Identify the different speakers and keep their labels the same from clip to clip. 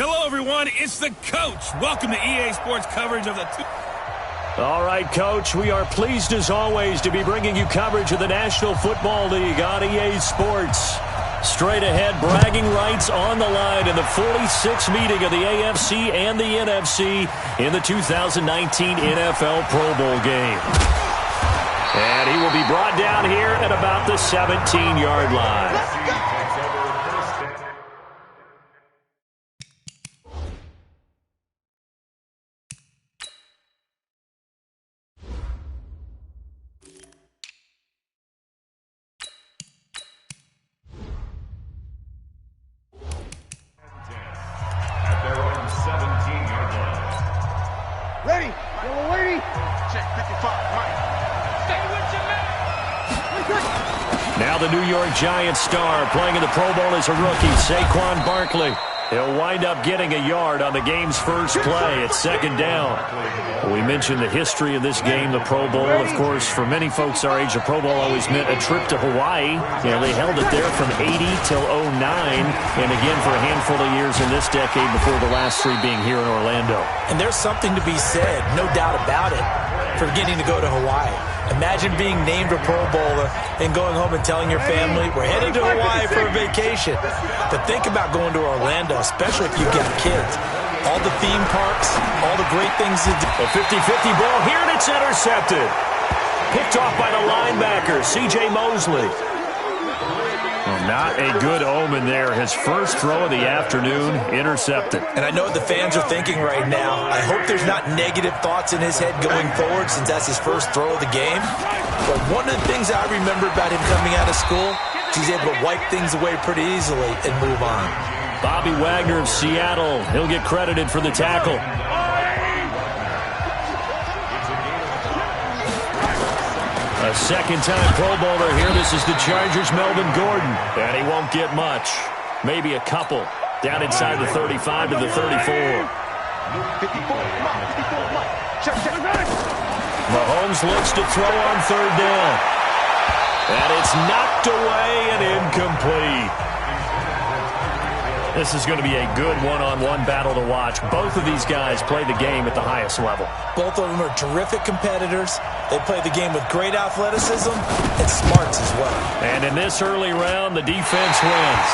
Speaker 1: Hello, everyone. It's the coach. Welcome to EA Sports coverage of the...
Speaker 2: All right, Coach, we are pleased as always to be bringing you coverage of the National Football League on EA Sports. Straight ahead, bragging rights on the line in the 46th meeting of the AFC and the NFC in the 2019 NFL Pro Bowl game. And he will be brought down here at about the 17-yard line.
Speaker 3: Ready. Yellow lady. Check 55. Mike. Stay with your man.
Speaker 2: Now the New York Giants star playing in the Pro Bowl as a rookie, Saquon Barkley. He'll wind up getting a yard on the game's first play at second down. We mentioned the history of this game, the Pro Bowl. Of course, for many folks our age, the Pro Bowl always meant a trip to Hawaii. You know, they held it there from 80 till 09, and again for a handful of years in this decade before the last three being here in Orlando.
Speaker 4: And there's something to be said, no doubt about it, for getting to go to Hawaii. Imagine being named a Pro Bowler and going home and telling your family, we're headed to Hawaii for a vacation. But think about going to Orlando, especially if you've got kids. All the theme parks, all the great things to do.
Speaker 2: A 50-50 ball here, and it's intercepted. Picked off by the linebacker, C.J. Mosley. Well, not a good omen there. His first throw of the afternoon, intercepted.
Speaker 4: And I know what the fans are thinking right now. I hope there's not negative thoughts in his head going forward since that's his first throw of the game. But one of the things I remember about him coming out of school, he's able to wipe things away pretty easily and move on.
Speaker 2: Bobby Wagner of Seattle, he'll get credited for the tackle. A second-time Pro Bowler here. This is the Chargers' Melvin Gordon. And he won't get much. Maybe a couple. Down inside the 35 to the 34. Mahomes looks to throw on third down. And it's knocked away and incomplete. This is going to be a good one-on-one battle to watch. Both of these guys play the game at the highest level.
Speaker 4: Both of them are terrific competitors. They play the game with great athleticism and smarts as well.
Speaker 2: And in this early round, the defense wins.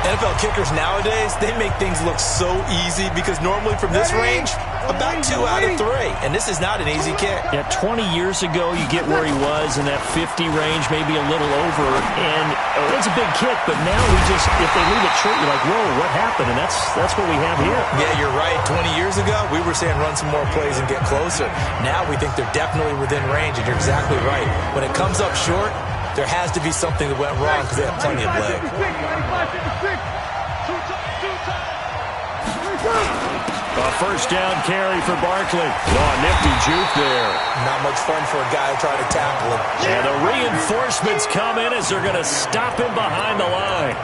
Speaker 4: NFL kickers nowadays, they make things look so easy because normally from this range, about 2 out of 3. And this is not an easy kick.
Speaker 2: Yeah, 20 years ago, you get where he was in that 50 range, maybe a little over. And it's a big kick, but now if they leave it short, you're like, whoa, what happened? And that's what we have here.
Speaker 4: Yeah, you're right. 20 years ago, we were saying run some more plays and get closer. Now we think they're definitely within range, and you're exactly right. When it comes up short, there has to be something that went wrong because they have plenty of leg.
Speaker 2: A first down carry for Barkley. Oh, nifty juke there.
Speaker 4: Not much fun for a guy who tried to tackle him.
Speaker 2: And the reinforcements come in as they're going to stop him behind the line.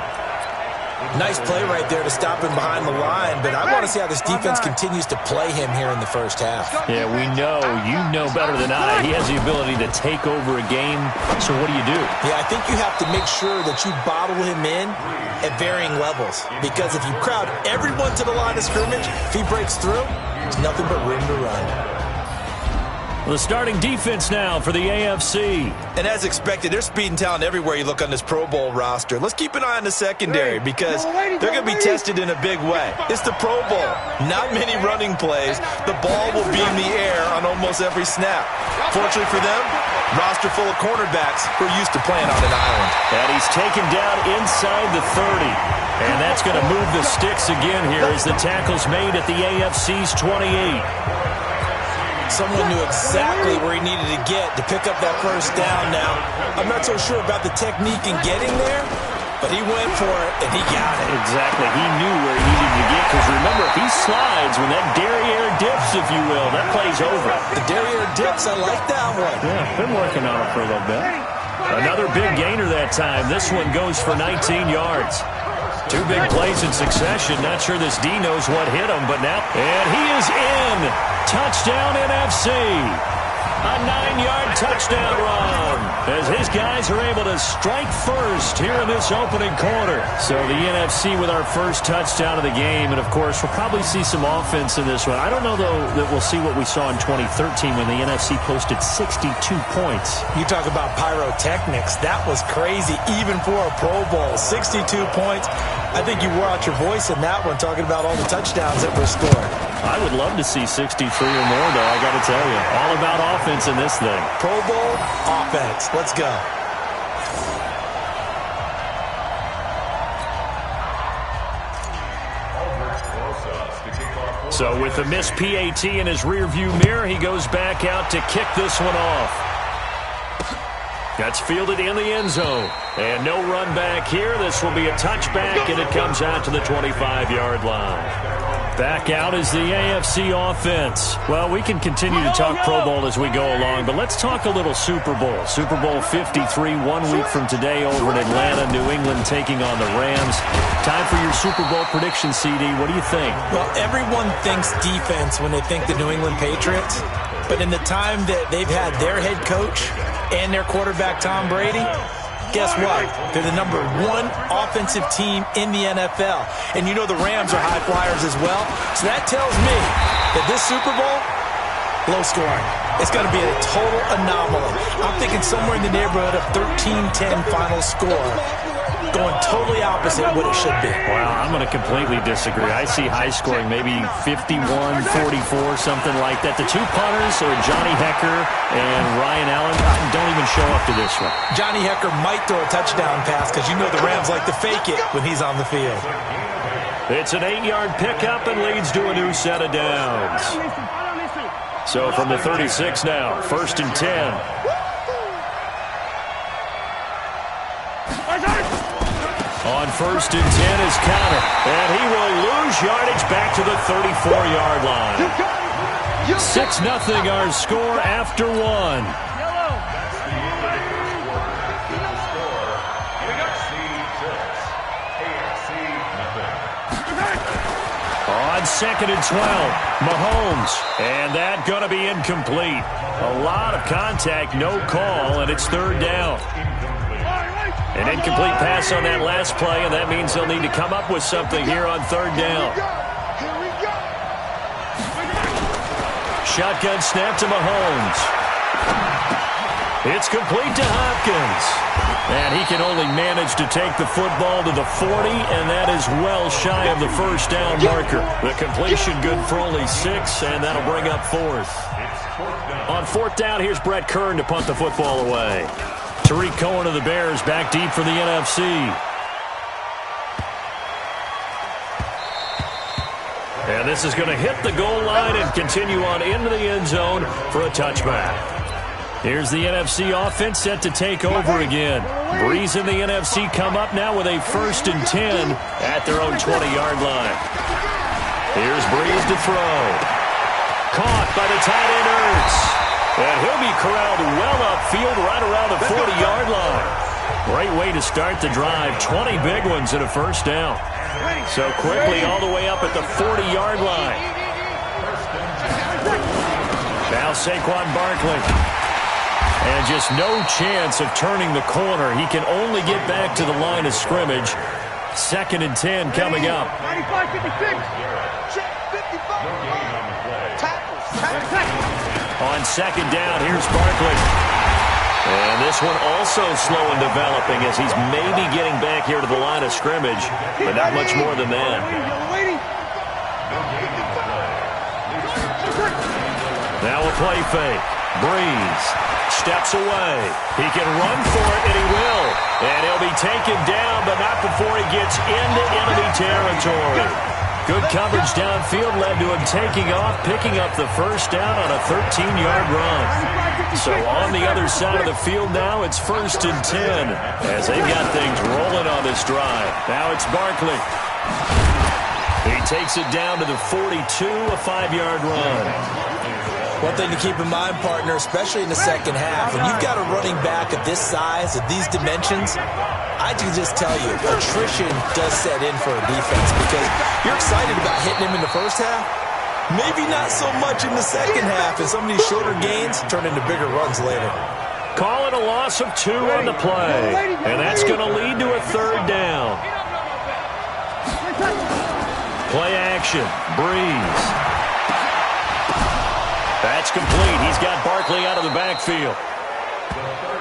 Speaker 4: Nice play right there to stop him behind the line, but I want to see how this defense continues to play him here in the first half.
Speaker 2: Yeah, we know. You know better than I. He has the ability to take over a game. So what do you do?
Speaker 4: Yeah, I think you have to make sure that you bottle him in at varying levels. Because if you crowd everyone to the line of scrimmage, if he breaks through, there's nothing but room to run.
Speaker 2: The starting defense now for the AFC.
Speaker 4: And as expected, there's speed and talent everywhere you look on this Pro Bowl roster. Let's keep an eye on the secondary because they're going to be tested in a big way. It's the Pro Bowl. Not many running plays. The ball will be in the air on almost every snap. Fortunately for them, roster full of cornerbacks who are used to playing on an island.
Speaker 2: And he's taken down inside the 30. And that's going to move the sticks again here as the tackle's made at the AFC's 28.
Speaker 4: Someone knew exactly where he needed to get to pick up that first down. Now, I'm not so sure about the technique in getting there, but he went for it, and he got it.
Speaker 2: Exactly. He knew where he needed to get, because remember, if he slides, when that derriere dips, if you will, that play's over.
Speaker 4: The derriere dips, I like that one.
Speaker 2: Yeah, been working on it for a little bit. Another big gainer that time. This one goes for 19 yards. 2 big plays in succession. Not sure this D knows what hit him, but now... And he is in. Touchdown NFC. A 9-yard touchdown run as his guys are able to strike first here in this opening quarter. So the NFC with our first touchdown of the game. And, of course, we'll probably see some offense in this one. I don't know, though, that we'll see what we saw in 2013 when the NFC posted 62 points.
Speaker 4: You talk about pyrotechnics. That was crazy, even for a Pro Bowl. 62 points. I think you wore out your voice in that one, talking about all the touchdowns that were scored.
Speaker 2: I would love to see 63 or more, though, I got to tell you. All about offense in this thing.
Speaker 4: Pro Bowl offense. Let's go.
Speaker 2: So with the missed PAT in his rearview mirror, he goes back out to kick this one off. That's fielded in the end zone. And no run back here. This will be a touchback, and it comes out to the 25-yard line. Back out is the AFC offense. Well, we can continue to talk Pro Bowl as we go along, but let's talk a little Super Bowl. Super Bowl 53, 1 week from today over in Atlanta, New England taking on the Rams. Time for your Super Bowl prediction, CD. What do you think?
Speaker 4: Well, everyone thinks defense when they think the New England Patriots, but in the time that they've had their head coach and their quarterback, Tom Brady, guess what? They're the #1 offensive team in the NFL. And you know the Rams are high flyers as well. So that tells me that this Super Bowl, low scoring. It's going to be a total anomaly. I'm thinking somewhere in the neighborhood of 13-10 final score. Going totally opposite what it should be.
Speaker 2: Well, I'm going to completely disagree. I see high scoring, maybe 51-44, something like that. The two punters are Johnny Hecker and Ryan Allen. Don't even show up to this one.
Speaker 4: Johnny Hecker might throw a touchdown pass because you know the Rams like to fake it when he's on the field.
Speaker 2: It's an 8-yard pickup and leads to a new set of downs. So from the 36 now, 1st and 10. On 1st and 10 is Connor, and he will lose yardage back to the 34-yard line. 6-0 our score after one. On 2nd and 12, Mahomes, and that going to be incomplete. A lot of contact, no call, and it's 3rd down. An incomplete pass on that last play, and that means they'll need to come up with something here on 3rd down. Shotgun snap to Mahomes. It's complete to Hopkins. And he can only manage to take the football to the 40, and that is well shy of the 1st down marker. The completion good for only 6, and that'll bring up 4th. On 4th down, here's Brett Kern to punt the football away. Tariq Cohen of the Bears back deep for the NFC. And this is going to hit the goal line and continue on into the end zone for a touchback. Here's the NFC offense set to take over again. Breeze and the NFC come up now with a 1st and 10 at their own 20-yard line. Here's Breeze to throw. Caught by the tight end Ertz. And he'll be corralled well upfield right around the 40-yard line. Great way to start the drive. 20 big ones and a 1st down. So quickly all the way up at the 40-yard line. Now Saquon Barkley. And just no chance of turning the corner. He can only get back to the line of scrimmage. 2nd and 10 coming up.
Speaker 3: 95-56. Check 55.
Speaker 2: On 2nd down, here's Barkley. And this one also slow in developing as he's maybe getting back here to the line of scrimmage, but not much more than that. Now a play fake. Breeze steps away. He can run for it, and he will. And he'll be taken down, but not before he gets into enemy territory. Good coverage downfield led to him taking off, picking up the 1st down on a 13-yard run. So on the other side of the field now, it's 1st and 10 as they've got things rolling on this drive. Now it's Barkley. He takes it down to the 42, a 5-yard run.
Speaker 4: One thing to keep in mind, partner, especially in the second half, when you've got a running back of this size, of these dimensions, I can just tell you, attrition does set in for a defense because you're excited about hitting him in the first half, Maybe not so much in the second half, and some of these shorter gains turn into bigger runs later.
Speaker 2: Call it a loss of 2 on the play. And that's going to lead to a 3rd down. Play action. Breeze. That's complete. He's got Barkley out of the backfield.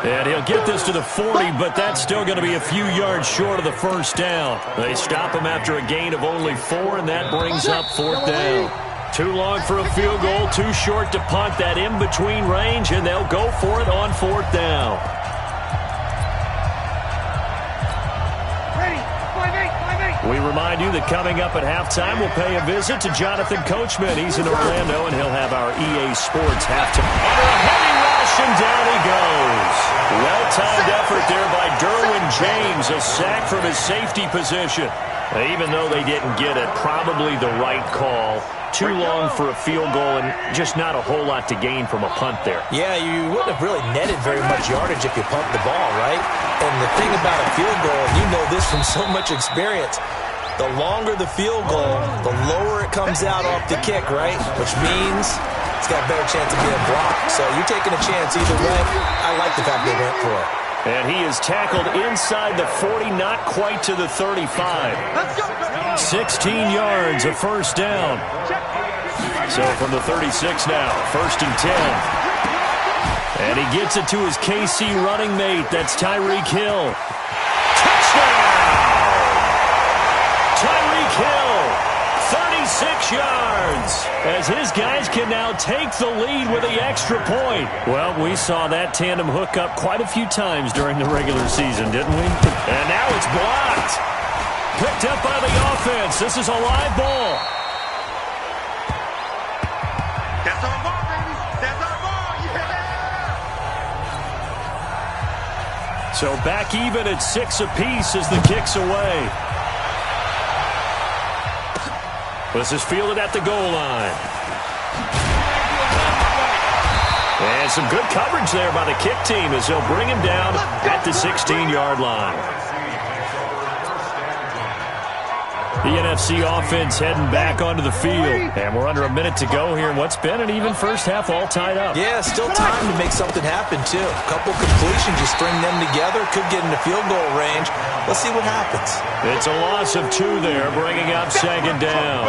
Speaker 2: And he'll get this to the 40, but that's still going to be a few yards short of the 1st down. They stop him after a gain of only 4, and that brings up 4th down. Too long for a field goal, too short to punt. That in-between range, and they'll go for it on 4th down. We remind you that coming up at halftime, we'll pay a visit to Jonathan Coachman. He's in Orlando, and he'll have our EA Sports halftime. Under a heavy rush, and down he goes. Well-timed effort there by Derwin James. A sack from his safety position. Even though they didn't get it, probably the right call. Too long for a field goal and just not a whole lot to gain from a punt there.
Speaker 4: Yeah, you wouldn't have really netted very much yardage if you pumped the ball, right? And the thing about a field goal, and you know this from so much experience, the longer the field goal, the lower it comes out off the kick, right? Which means it's got a better chance of being blocked. So you're taking a chance either way. I like the fact they went for it.
Speaker 2: And he is tackled inside the 40, not quite to the 35. 16 yards, a 1st down. So from the 36 now, 1st and 10. And he gets it to his KC running mate. That's Tyreek Hill. Touchdown! Tyreek Hill, 36 yards, as his guys can now take the lead with the extra point. Well, we saw that tandem hook up quite a few times during the regular season, didn't we? And now it's blocked. Picked up by the offense. This is a live ball.
Speaker 3: That's our ball, baby. That's our ball. Yeah.
Speaker 2: So back even at 6 apiece as the kick's away. This is fielded at the goal line. And some good coverage there by the kick team as they'll bring him down at the 16-yard line. The NFC offense heading back onto the field. And we're under a minute to go here in what's been an even first half all tied up.
Speaker 4: Yeah, still time to make something happen, too. A couple completions, you string them together, could get into field goal range. Let's see what happens.
Speaker 2: It's a loss of 2 there, bringing up 2nd down.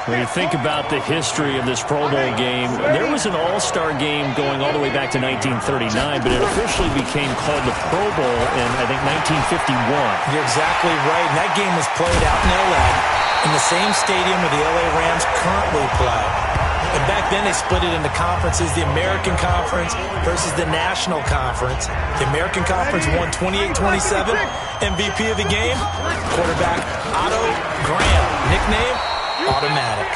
Speaker 2: When you think about the history of this Pro Bowl game, there was an all-star game going all the way back to 1939, but it officially became called the Pro Bowl in, I think, 1951.
Speaker 4: You're exactly right. And that game was played out in L.A. in the same stadium where the L.A. Rams currently play. And back then they split it into conferences, the American Conference versus the National Conference. The American Conference won 28-27. MVP of the game, quarterback Otto Graham. Nickname? Automatic.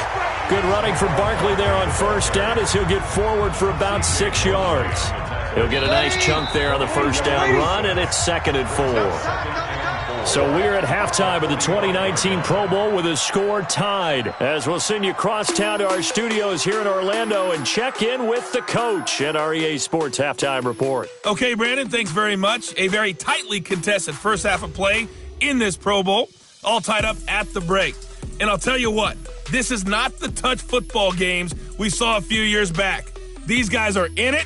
Speaker 2: Good running for Barkley there on 1st down as he'll get forward for about 6 yards. He'll get a nice chunk there on the 1st down run, and it's 2nd and 4. So we're at halftime of the 2019 Pro Bowl with a score tied. As we'll send you cross town to our studios here in Orlando and check in with the coach at our EA Sports Halftime Report.
Speaker 1: Okay, Brandon, thanks very much. A very tightly contested first half of play in this Pro Bowl, all tied up at the break. And I'll tell you what, this is not the touch football games we saw a few years back. These guys are in it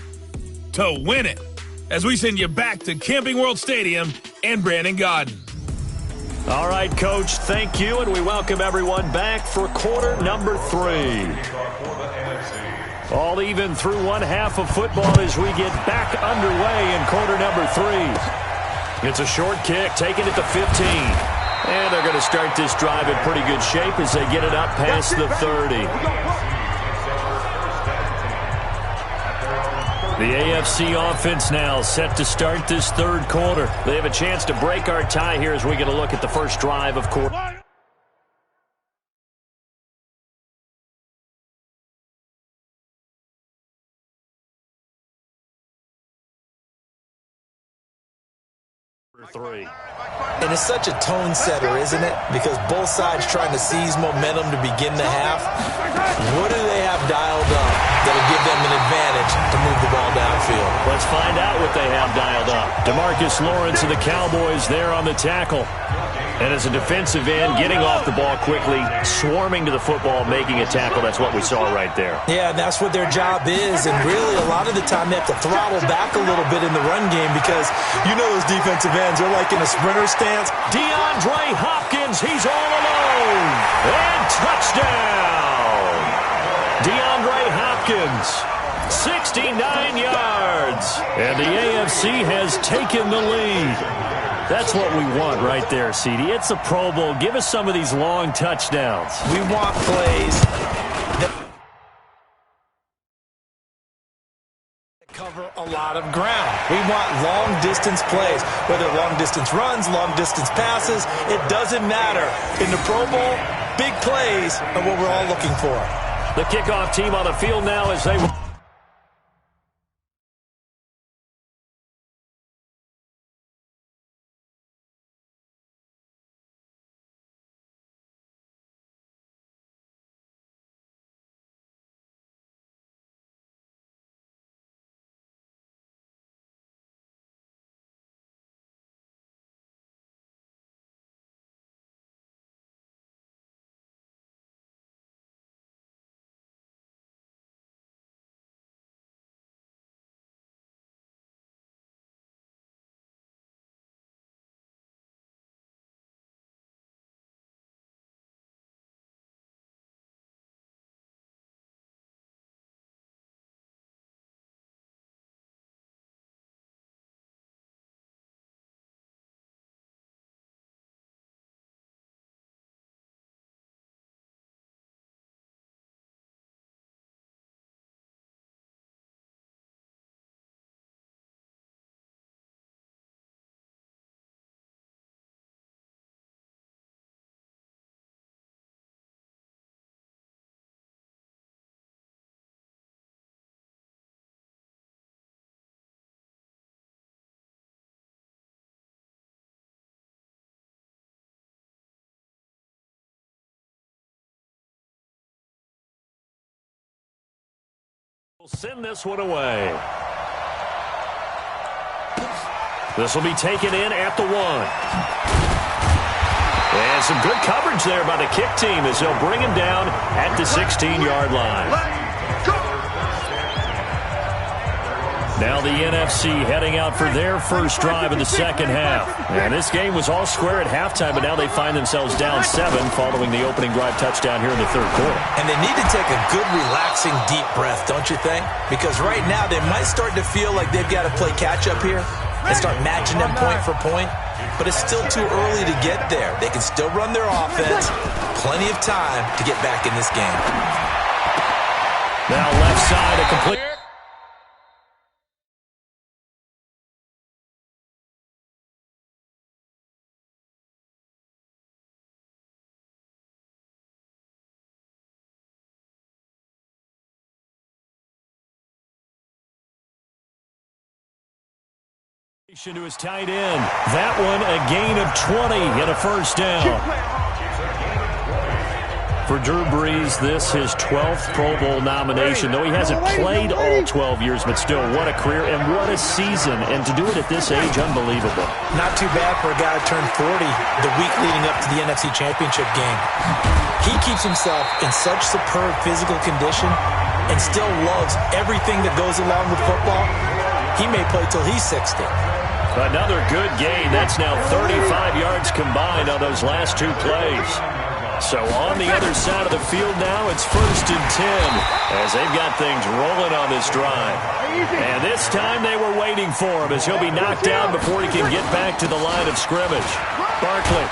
Speaker 1: to win it. As we send you back to Camping World Stadium and Brandon Gaudin.
Speaker 2: All right, Coach, thank you, and we welcome everyone back for quarter number 3. All even through one half of football as we get back underway in quarter number 3. It's a short kick, taken at the 15. And they're going to start this drive in pretty good shape as they get it up past the 30. The AFC offense now set to start this 3rd quarter. They have a chance to break our tie here as we get a look at the first drive of quarter. 3.
Speaker 4: And it's such a tone setter, isn't it? Because both sides trying to seize momentum to begin the half. What do they have dialed up that'll give them an advantage to move the ball downfield?
Speaker 2: Let's find out what they have dialed up. DeMarcus Lawrence of the Cowboys there on the tackle. And as a defensive end, getting off the ball quickly, swarming to the football, making a tackle, that's what we saw right there.
Speaker 4: Yeah, and that's what their job is. And really, a lot of the time, they have to throttle back a little bit in the run game because you know those defensive ends are like in a sprinter stance.
Speaker 2: DeAndre Hopkins, he's all alone. And touchdown. DeAndre Hopkins, 69 yards. And the AFC has taken the lead. That's what we want right there, CD. It's a Pro Bowl. Give us some of these long touchdowns.
Speaker 4: We want plays that cover a lot of ground. We want long-distance plays, whether long-distance runs, long-distance passes. It doesn't matter. In the Pro Bowl, big plays are what we're all looking for.
Speaker 2: The kickoff team on the field now as they... Send this one away. This will be taken in at the 1. And some good coverage there by the kick team as they'll bring him down at the 16-yard line. Now the NFC heading out for their first drive of the second half. And this game was all square at halftime, but now they find themselves down 7 following the opening drive touchdown here in the third quarter.
Speaker 4: And they need to take a good, relaxing, deep breath, don't you think? Because right now they might start to feel like they've got to play catch-up here and start matching them point for point. But it's still too early to get there. They can still run their offense. Plenty of time to get back in this game.
Speaker 2: Now left side, a complete... to his tight end. That one a gain of 20 and a first down. For Drew Brees, this his 12th Pro Bowl nomination, though he hasn't played all 12 years, but still, what a career and what a season. And to do it at this age, unbelievable.
Speaker 4: Not too bad for a guy who turned 40 the week leading up to the NFC Championship game. He keeps himself in such superb physical condition and still loves everything that goes along with football. He may play till he's 60.
Speaker 2: Another good gain. That's now 35 yards combined on those last 2 plays. So on the other side of the field now, it's 1st and 10 as they've got things rolling on this drive. And this time they were waiting for him as he'll be knocked down before he can get back to the line of scrimmage. Barkley.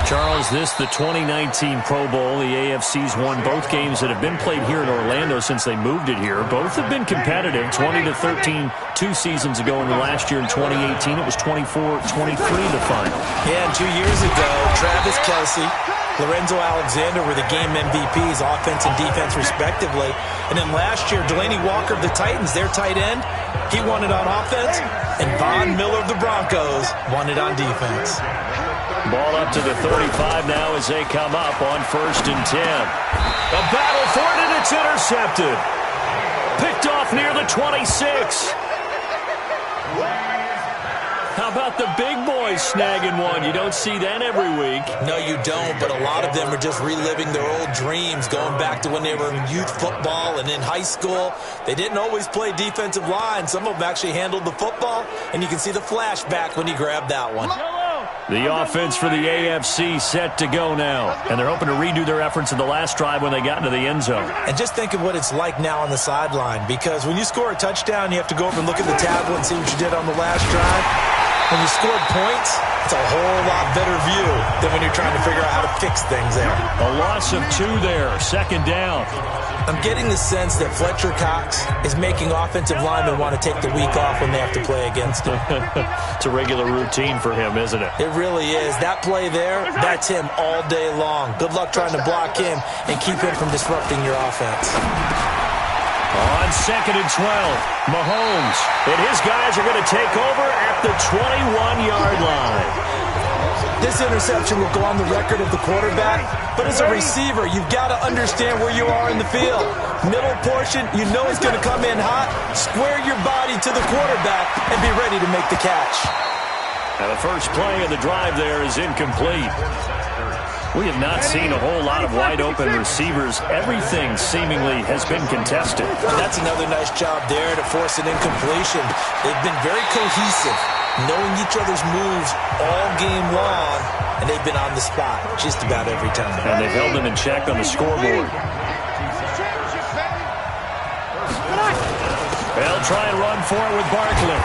Speaker 2: Charles, this the 2019 Pro Bowl. The AFC's won both games that have been played here in Orlando since they moved it here. Both have been competitive, 20-13 2 seasons ago, and last year in 2018 it was 24-23 the final.
Speaker 4: Yeah, and 2 years ago, Travis Kelce, Lorenzo Alexander were the game MVPs, offense and defense respectively. And then last year, Delaney Walker of the Titans, their tight end, he won it on offense, and Von Miller of the Broncos won it on defense.
Speaker 2: Ball up to the 35 now as they come up on 1st and 10. A battle for it, and it's intercepted. Picked off near the 26. How How about the big boys snagging one? You don't see that every week.
Speaker 4: No, you don't, but a lot of them are just reliving their old dreams, going back to when they were in youth football and in high school. They didn't always play defensive line. Some of them actually handled the football, and you can see the flashback when he grabbed that one.
Speaker 2: The offense for the AFC set to go now. And they're hoping to redo their efforts in the last drive when they got into the end zone.
Speaker 4: And just think of what it's like now on the sideline, because when you score a touchdown, you have to go over and look at the tablet and see what you did on the last drive. When you scored points, it's a whole lot better view than when you're trying to figure out how to fix things there.
Speaker 2: A loss of 2 there, second down.
Speaker 4: I'm getting the sense that Fletcher Cox is making offensive linemen want to take the week off when they have to play against him.
Speaker 2: It's a regular routine for him, isn't it?
Speaker 4: It really is. That play there, that's him all day long. Good luck trying to block him and keep him from disrupting your offense.
Speaker 2: On 2nd and 12, Mahomes and his guys are going to take over at the 21-yard line.
Speaker 4: This interception will go on the record of the quarterback, but as a receiver, you've got to understand where you are in the field. Middle portion, you know it's going to come in hot. Square your body to the quarterback and be ready to make the catch.
Speaker 2: Now the first play of the drive there is incomplete. We have not seen a whole lot of wide-open receivers. Everything seemingly has been contested.
Speaker 4: That's another nice job there to force an incompletion. They've been very cohesive, knowing each other's moves all game long, and they've been on the spot just about every time.
Speaker 2: And they've held them in check on the scoreboard. They'll try and run for it with Barkley.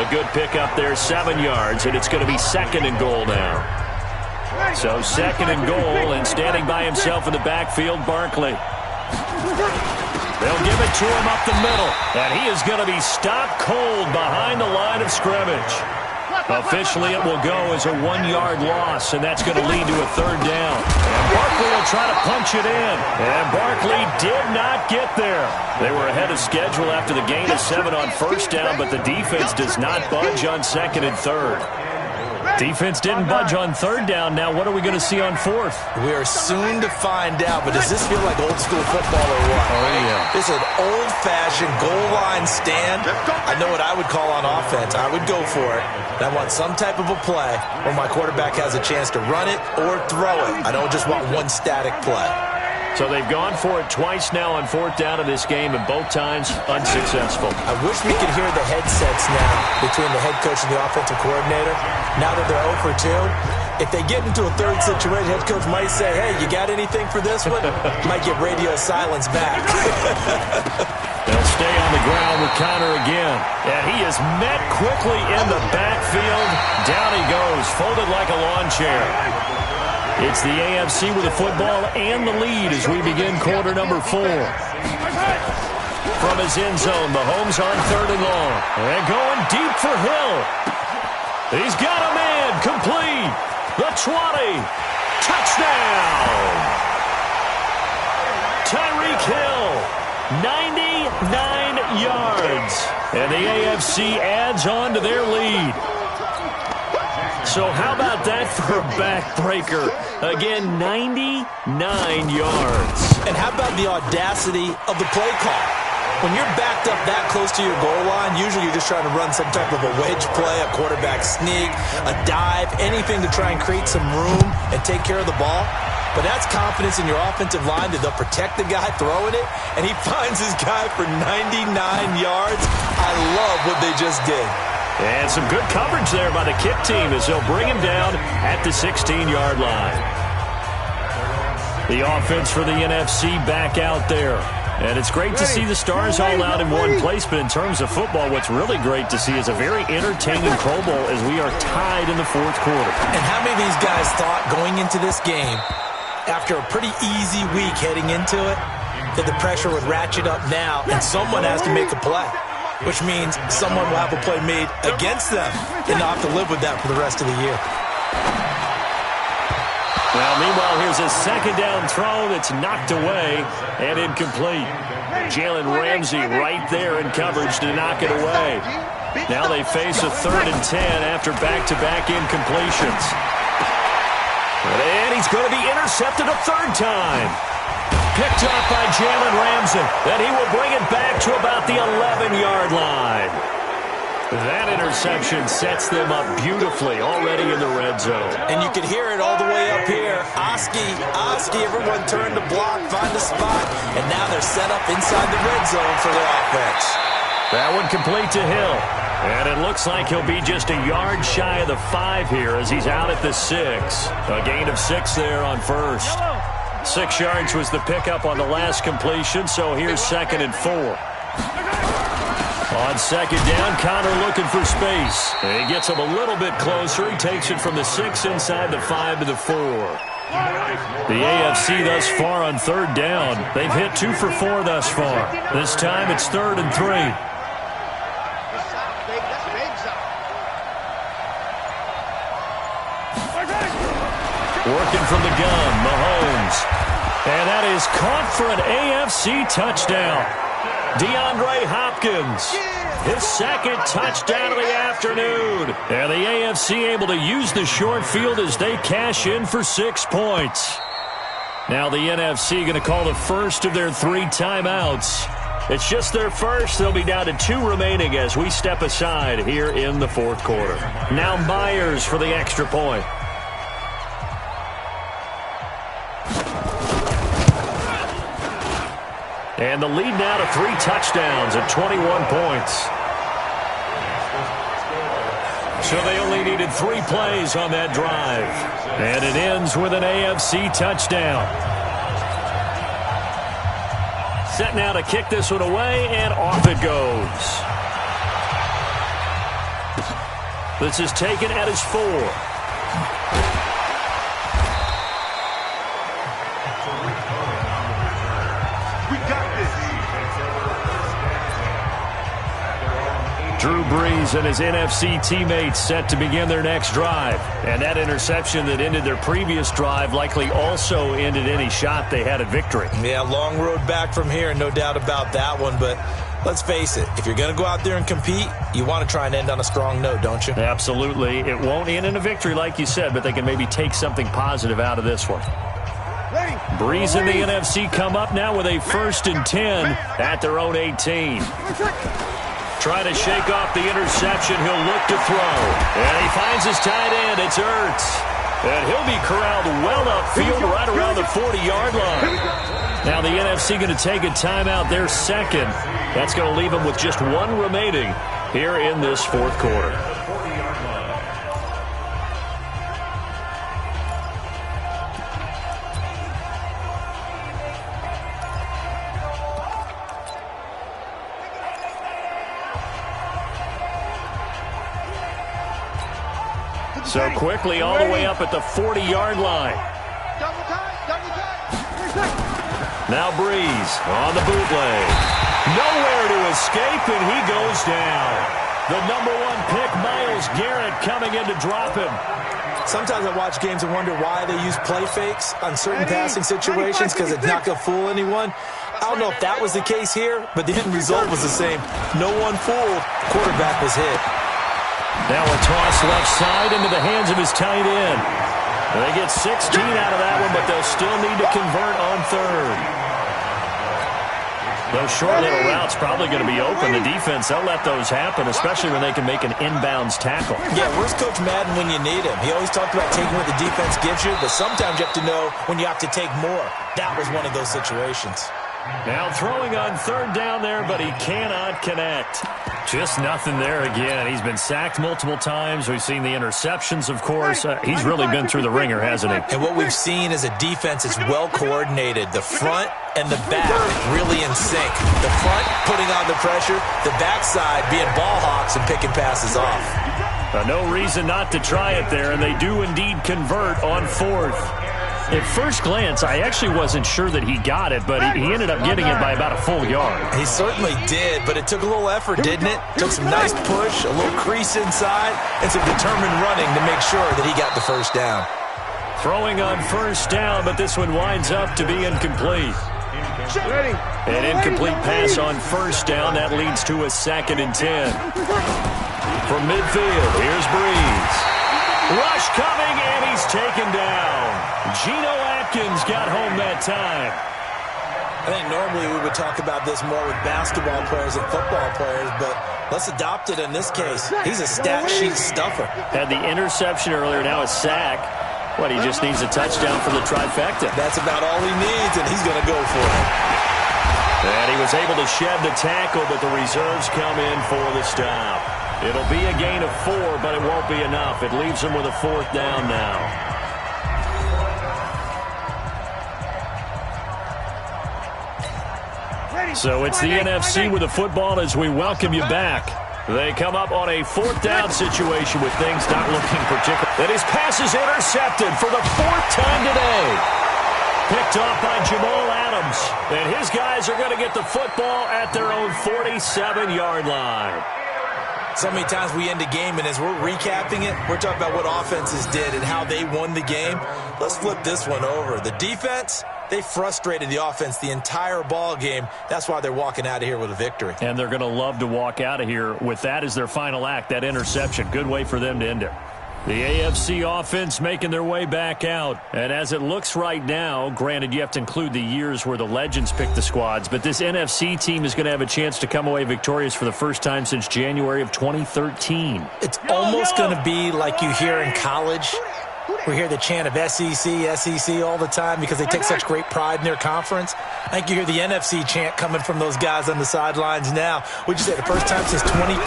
Speaker 2: A good pickup there, 7 yards, and it's going to be 2nd and goal now. So 2nd and goal, and standing by himself in the backfield, Barkley. They'll give it to him up the middle, and he is going to be stopped cold behind the line of scrimmage. Officially, it will go as a 1-yard loss, and that's going to lead to a 3rd down. And Barkley will try to punch it in, and Barkley did not get there. They were ahead of schedule after the gain of 7 on 1st down, but the defense does not budge on 2nd and 3rd. Defense didn't budge on 3rd down. Now what are we going to see on 4th?
Speaker 4: We are soon to find out, but does this feel like old school football or what?
Speaker 2: Oh, yeah.
Speaker 4: This is an old-fashioned goal line stand. I know what I would call on offense. I would go for it. And I want some type of a play where my quarterback has a chance to run it or throw it. I don't just want one static play.
Speaker 2: So they've gone for it twice now on 4th down in this game, and both times unsuccessful.
Speaker 4: I wish we could hear the headsets now between the head coach and the offensive coordinator. Now that they're 0 for 2, if they get into a 3rd situation, head coach might say, hey, you got anything for this one? Might get radio silence back.
Speaker 2: They'll stay on the ground with Connor again. And he is met quickly in the backfield. Down he goes, folded like a lawn chair. It's the AFC with the football and the lead as we begin quarter number 4. From his end zone, Mahomes on 3rd and long. And going deep for Hill. He's got a man, complete. The 20. Touchdown. Tyreek Hill, 99 yards. And the AFC adds on to their lead. So how about that for a backbreaker? Again, 99 yards.
Speaker 4: And how about the audacity of the play call? When you're backed up that close to your goal line, usually you're just trying to run some type of a wedge play, a quarterback sneak, a dive, anything to try and create some room and take care of the ball. But that's confidence in your offensive line that they'll protect the guy throwing it, and he finds his guy for 99 yards. I love what they just did.
Speaker 2: And some good coverage there by the kick team as they'll bring him down at the 16-yard line. The offense for the NFC back out there. And it's great to see the stars all out in one place, but in terms of football, what's really great to see is a very entertaining Pro Bowl as we are tied in the 4th quarter.
Speaker 4: And how many of these guys thought going into this game, after a pretty easy week heading into it, that the pressure would ratchet up now and someone has to make a play? Which means someone will have a play made against them and not have to live with that for the rest of the year.
Speaker 2: Well, meanwhile, here's a 2nd down throw that's knocked away and incomplete. Jalen Ramsey right there in coverage to knock it away. Now they face a 3rd and 10 after back-to-back incompletions. And he's going to be intercepted a 3rd time. Picked up by Jalen Ramsey. And he will bring it back to about the 11-yard line. That interception sets them up beautifully already in the red zone.
Speaker 4: And you can hear it all the way up here. Oski, everyone turned to block, find a spot, and now they're set up inside the red zone for their offense.
Speaker 2: That one complete to Hill. And it looks like he'll be just a yard shy of the 5 here as he's out at the 6. A gain of 6 there on first. 6 yards was the pickup on the last completion, so here's 2nd and 4. On 2nd down, Connor looking for space. He gets him a little bit closer. He takes it from the 6 inside the 5 to the 4. The AFC thus far on 3rd down. They've hit 2 for 4 thus far. This time it's 3rd and 3. Working from the gun, Mahomes. And that is caught for an AFC touchdown. DeAndre Hopkins, his 2nd touchdown of the afternoon. And the AFC able to use the short field as they cash in for 6 points. Now the NFC going to call the first of their 3 timeouts. It's just their first. They'll be down to 2 remaining as we step aside here in the 4th quarter. Now Myers for the extra point. And the lead now to 3 touchdowns at 21 points. So they only needed 3 plays on that drive. And it ends with an AFC touchdown. Set now to kick this one away, and off it goes. This is taken at his 4. Drew Brees and his NFC teammates set to begin their next drive. And that interception that ended their previous drive likely also ended any shot they had at victory.
Speaker 4: Yeah, long road back from here, no doubt about that one. But let's face it, if you're going to go out there and compete, you want to try and end on a strong note, don't you?
Speaker 2: Absolutely. It won't end in a victory like you said, but they can maybe take something positive out of this one. Brees and the NFC come up now with a 1st and 10 at their own 18. Trying to shake off the interception. He'll look to throw. And he finds his tight end. It's Ertz. And he'll be corralled well upfield right around the 40-yard line. Now the NFC going to take a timeout. Their 2nd. That's going to leave them with just 1 remaining here in this 4th quarter. So quickly all the way up at the 40-yard line. Now Brees on the bootleg. Nowhere to escape, and he goes down. The number 1 pick, Myles Garrett, coming in to drop him.
Speaker 4: Sometimes I watch games and wonder why they use play fakes on certain passing situations because it's not going to fool anyone. I don't know if that was the case here, but the end result was the same. No one fooled. Quarterback was hit.
Speaker 2: Now a toss left side into the hands of his tight end. They get 16 out of that one, but they'll still need to convert on 3rd. Those short little routes probably going to be open. The defense, they'll let those happen, especially when they can make an inbounds tackle.
Speaker 4: Yeah, where's Coach Madden when you need him? He always talked about taking what the defense gives you, but sometimes you have to know when you have to take more. That was one of those situations.
Speaker 2: Now throwing on 3rd down there, but he cannot connect. Just nothing there again. He's been sacked multiple times. We've seen the interceptions, of course. He's really been through the ringer, hasn't he?
Speaker 4: And what we've seen is a defense that's well coordinated. The front and the back really in sync. The front putting on the pressure, the backside being ball hawks and picking passes off.
Speaker 2: No reason not to try it there, and they do indeed convert on 4th. At first glance, I actually wasn't sure that he got it, but he ended up getting it by about a full yard.
Speaker 4: He certainly did, but it took a little effort, didn't it? Took some nice push, a little crease inside, and some determined running to make sure that he got the 1st down.
Speaker 2: Throwing on 1st down, but this one winds up to be incomplete. An incomplete pass on 1st down. That leads to a 2nd and 10. From midfield, here's Brees. Rush coming, and he's taken down. Geno Atkins got home that time.
Speaker 4: I think normally we would talk about this more with basketball players and football players, but Let's adopt it in this case. He's a stat sheet stuffer.
Speaker 2: Had the interception earlier, now a sack. What, he just needs a touchdown for the trifecta.
Speaker 4: That's about all he needs, and he's going to go for it.
Speaker 2: And he was able to shed the tackle, but the reserves come in for the stop. It'll be a gain of 4, but it won't be enough. It leaves him with a 4th down now. So it's the NFC with the football as we welcome you back. They come up on a 4th down situation with things not looking particular. And his pass is intercepted for the 4th time today. Picked off by Jamal Adams. And his guys are going to get the football at their own 47-yard line.
Speaker 4: So many times we end a game, and as we're recapping it, we're talking about what offenses did and how they won the game. Let's flip this one over. The defense, they frustrated the offense the entire ball game. That's why they're walking out of here with a victory.
Speaker 2: And they're going to love to walk out of here with that as their final act, that interception. Good way for them to end it. The AFC offense making their way back out. And as it looks right now, granted you have to include the years where the legends pick the squads, but this NFC team is going to have a chance to come away victorious for the first time since January of 2013.
Speaker 5: It's almost going to be like you hear in college. We hear the chant of SEC, SEC all the time because they take such great pride in their conference. I think you hear the NFC chant coming from those guys on the sidelines now. Would you say the first time since 2013?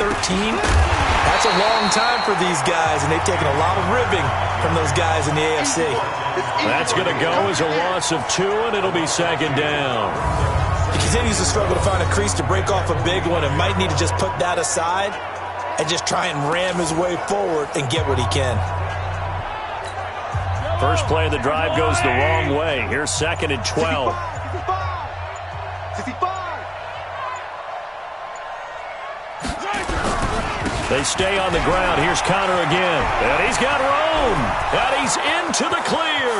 Speaker 5: That's a long time for these guys, and they've taken a lot of ribbing from those guys in the AFC.
Speaker 2: That's going to go as a loss of 2, and it'll be 2nd down.
Speaker 4: He continues to struggle to find a crease to break off a big one and might need to just put that aside and just try and ram his way forward and get what he can.
Speaker 2: First play of the drive goes the wrong way. Here's 2nd and 12. They stay on the ground. Here's Connor again. And he's got room. And he's into the clear.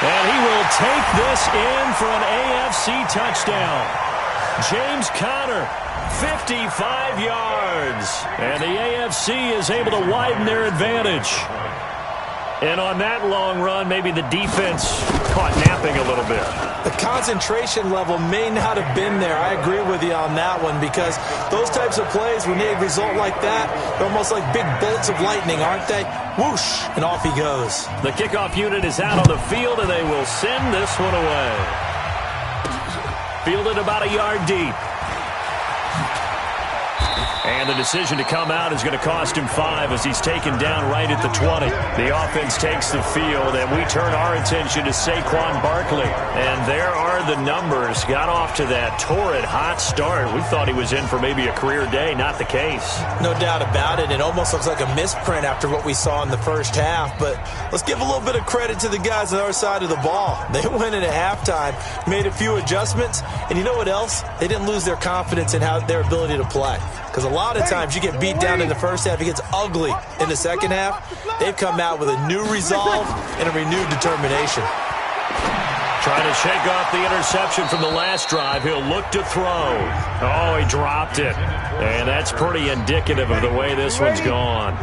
Speaker 2: And he will take this in for an AFC touchdown. James Conner, 55 yards. And the AFC is able to widen their advantage. And on that long run, maybe the defense caught napping a little bit.
Speaker 4: The concentration level may not have been there. I agree with you on that one because those types of plays, when they result like that, they're almost like big bolts of lightning, aren't they? Whoosh, and off he goes.
Speaker 2: The kickoff unit is out on the field, and they will send this one away. Fielded about a yard deep. And the decision to come out is going to cost him 5 as he's taken down right at the 20. The offense takes the field, and we turn our attention to Saquon Barkley. And there are the numbers. Got off to that torrid hot start. We thought he was in for maybe a career day. Not the case.
Speaker 4: No doubt about it. It almost looks like a misprint after what we saw in the first half. But let's give a little bit of credit to the guys on our side of the ball. They went in at halftime, made a few adjustments, and you know what else? They didn't lose their confidence in their ability to play. Because a lot of times you get beat down in the first half, it gets ugly in the second half. They've come out with a new resolve and a renewed determination.
Speaker 2: Trying to shake off the interception from the last drive. He'll look to throw. Oh, he dropped it. And that's pretty indicative of the way this one's gone.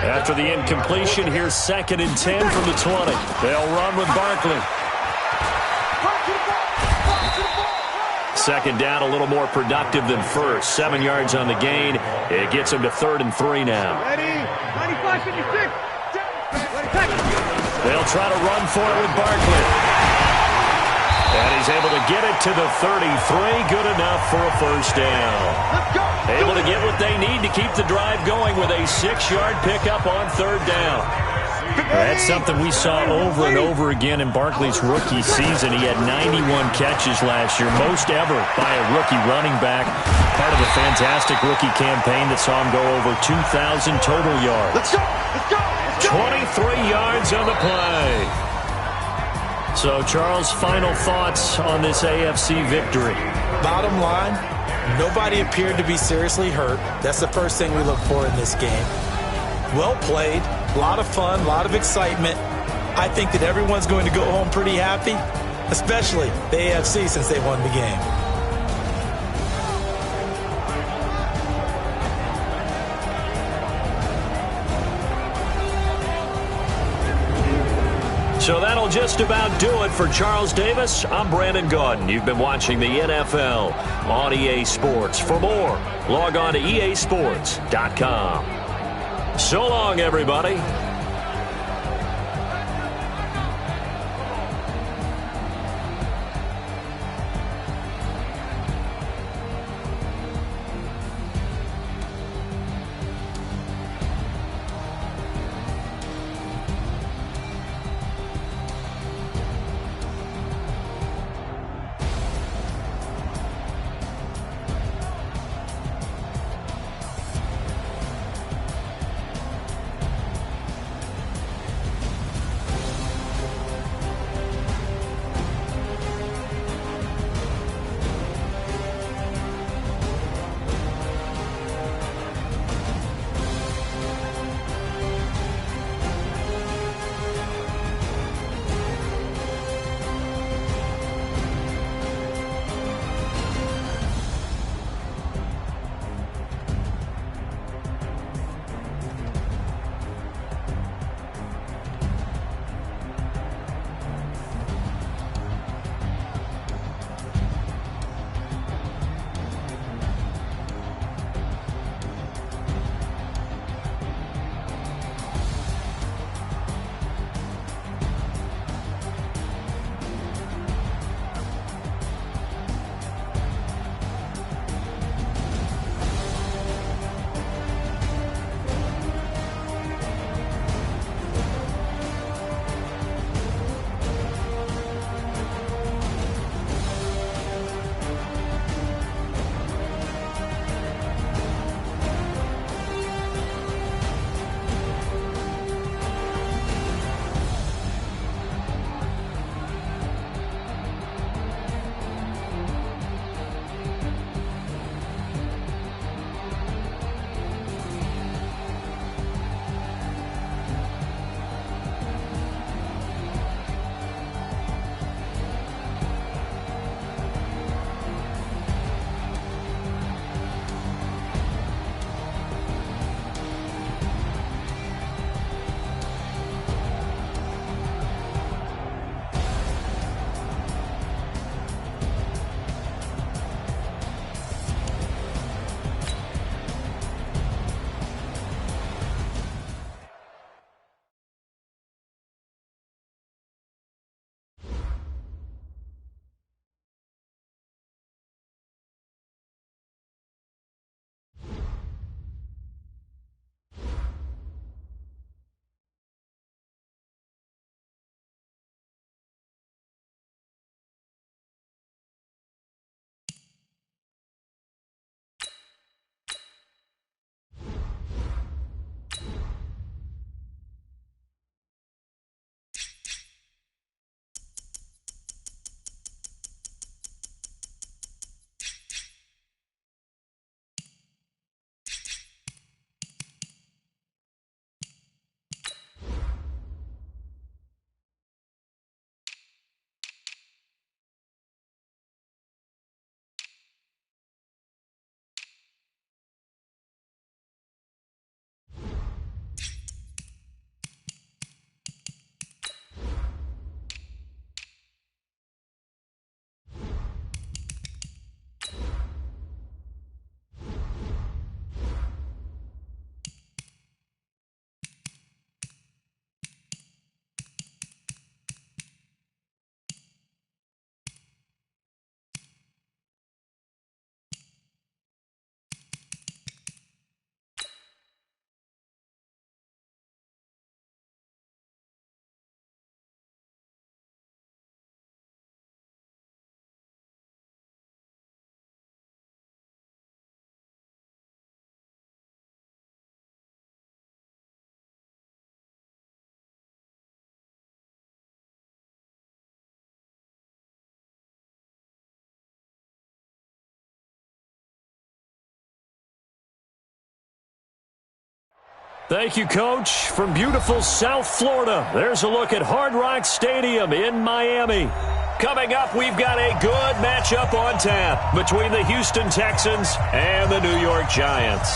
Speaker 2: After the incompletion, here's 2nd and 10 from the 20. They'll run with Barkley. 2nd down, a little more productive than first. 7 yards on the gain. It gets him to 3rd and 3 now. They'll try to run for it with Barkley. And he's able to get it to the 33. Good enough for a first down. Able to get what they need to keep the drive going with a 6-yard pickup on 3rd down. That's something we saw over and over again in Barkley's rookie season. He had 91 catches last year, most ever by a rookie running back. Part of a fantastic rookie campaign that saw him go over 2,000 total yards.
Speaker 3: Let's go! Let's go! Let's go!
Speaker 2: 23 yards on the play. So, Charles, final thoughts on this AFC victory?
Speaker 5: Bottom line, nobody appeared to be seriously hurt. That's the first thing we look for in this game. Well played. A lot of fun, a lot of excitement. I think that everyone's going to go home pretty happy, especially the AFC since they won the game.
Speaker 2: So that'll just about do it for Charles Davis. I'm Brandon Gaudin. You've been watching the NFL on EA Sports. For more, log on to easports.com. So long, everybody. Thank you, Coach. From beautiful South Florida, there's a look at Hard Rock Stadium in Miami. Coming up, we've got a good matchup on tap between the Houston Texans and the New York Giants.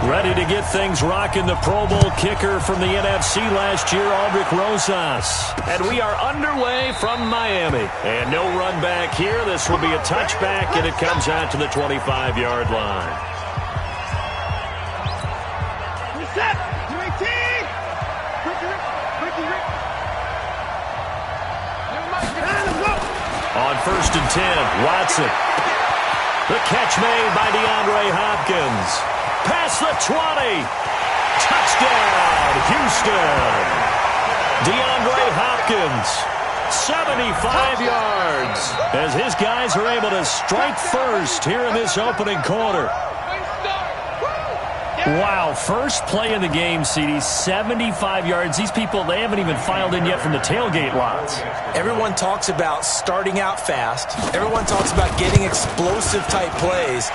Speaker 2: Ready to get things rocking, the Pro Bowl kicker from the NFC last year, Aldrich Rosas. And we are underway from Miami. And no run back here. This will be a touchback, and it comes out to the 25-yard line. On 1st and 10, Watson. The catch made by DeAndre Hopkins. Past the 20. Touchdown, Houston. DeAndre Hopkins, 75 yards, as his guys are able to strike first here in this opening quarter. Wow, first play in the game, CD, 75 yards. These people, they haven't even filed in yet from the tailgate lots.
Speaker 5: Everyone talks about starting out fast. Everyone talks about getting explosive-type plays.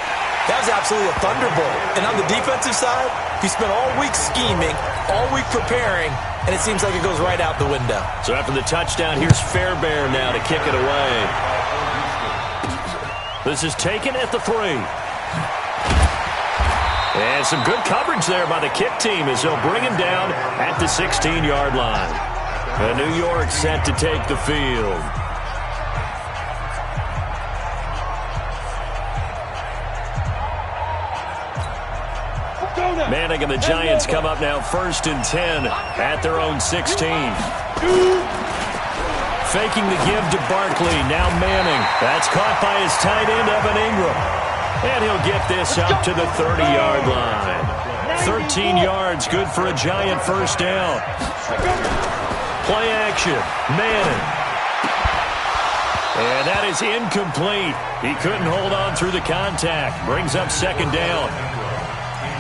Speaker 5: That was absolutely a thunderbolt. And on the defensive side, he spent all week scheming, all week preparing, and it seems like it goes right out the window.
Speaker 2: So after the touchdown, here's Fairbairn now to kick it away. This is taken at the 3. And some good coverage there by the kick team as they'll bring him down at the 16-yard line. And New York set to take the field. Manning and the Giants come up now 1st and 10 at their own 16. Faking the give to Barkley. Now Manning. That's caught by his tight end, Evan Ingram. And he'll get this up to the 30-yard line. 13 yards, good for a Giant first down. Play action, Manning. And that is incomplete. He couldn't hold on through the contact. Brings up 2nd down.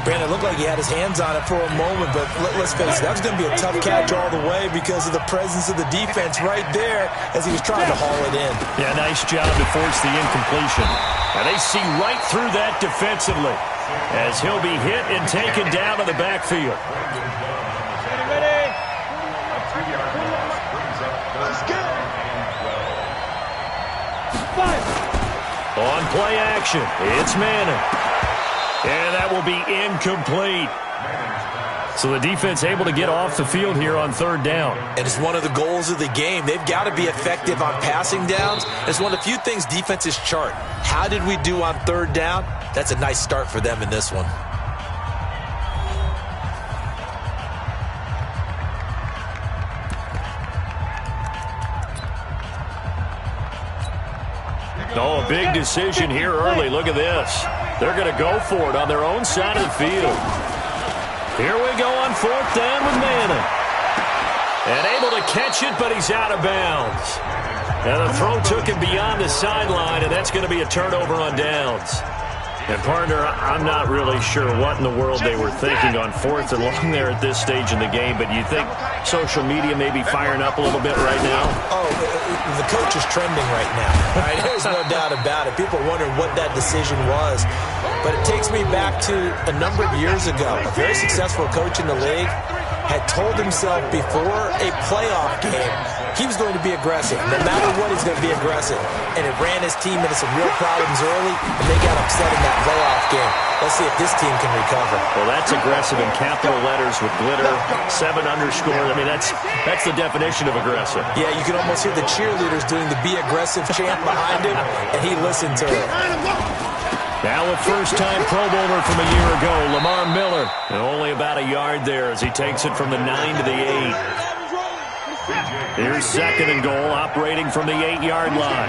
Speaker 5: Brandon, it looked like he had his hands on it for a moment, but let's face it, that was going to be a tough catch all the way because of the presence of the defense right there as he was trying to haul it in.
Speaker 2: Yeah, nice job to force the incompletion. And they see right through that defensively as he'll be hit and taken down in the backfield. On play action, it's Manning. And that will be incomplete. So the defense able to get off the field here on 3rd down.
Speaker 5: And it's one of the goals of the game. They've got to be effective on passing downs. It's one of the few things defenses chart. How did we do on 3rd down? That's a nice start for them in this one.
Speaker 2: Oh, a big decision here early. Look at this. They're going to go for it on their own side of the field. Here we go on 4th down with Manning. And able to catch it, but he's out of bounds. And the throw took him beyond the sideline, and that's going to be a turnover on downs. And, partner, I'm not really sure what in the world they were thinking on 4th and long there at this stage in the game, but you think social media may be firing up a little bit right now?
Speaker 5: Oh, the coach is trending right now. Right? There's no doubt about it. People wonder what that decision was. But it takes me back to a number of years ago. A very successful coach in the league had told himself before a playoff game he was going to be aggressive. No matter what, he's going to be aggressive. And it ran his team into some real problems early, and they got upset in that playoff game. Let's see if this team can recover.
Speaker 2: Well, that's aggressive in capital letters with glitter, 7 underscore. I mean, that's the definition of aggressive.
Speaker 5: Yeah, you can almost hear the cheerleaders doing the be aggressive chant behind him, and he listened to it.
Speaker 2: Now a first-time Pro Bowler from a year ago, Lamar Miller. And only about a yard there as he takes it from the 9 to the 8. Here's 2nd and goal, operating from the 8-yard line.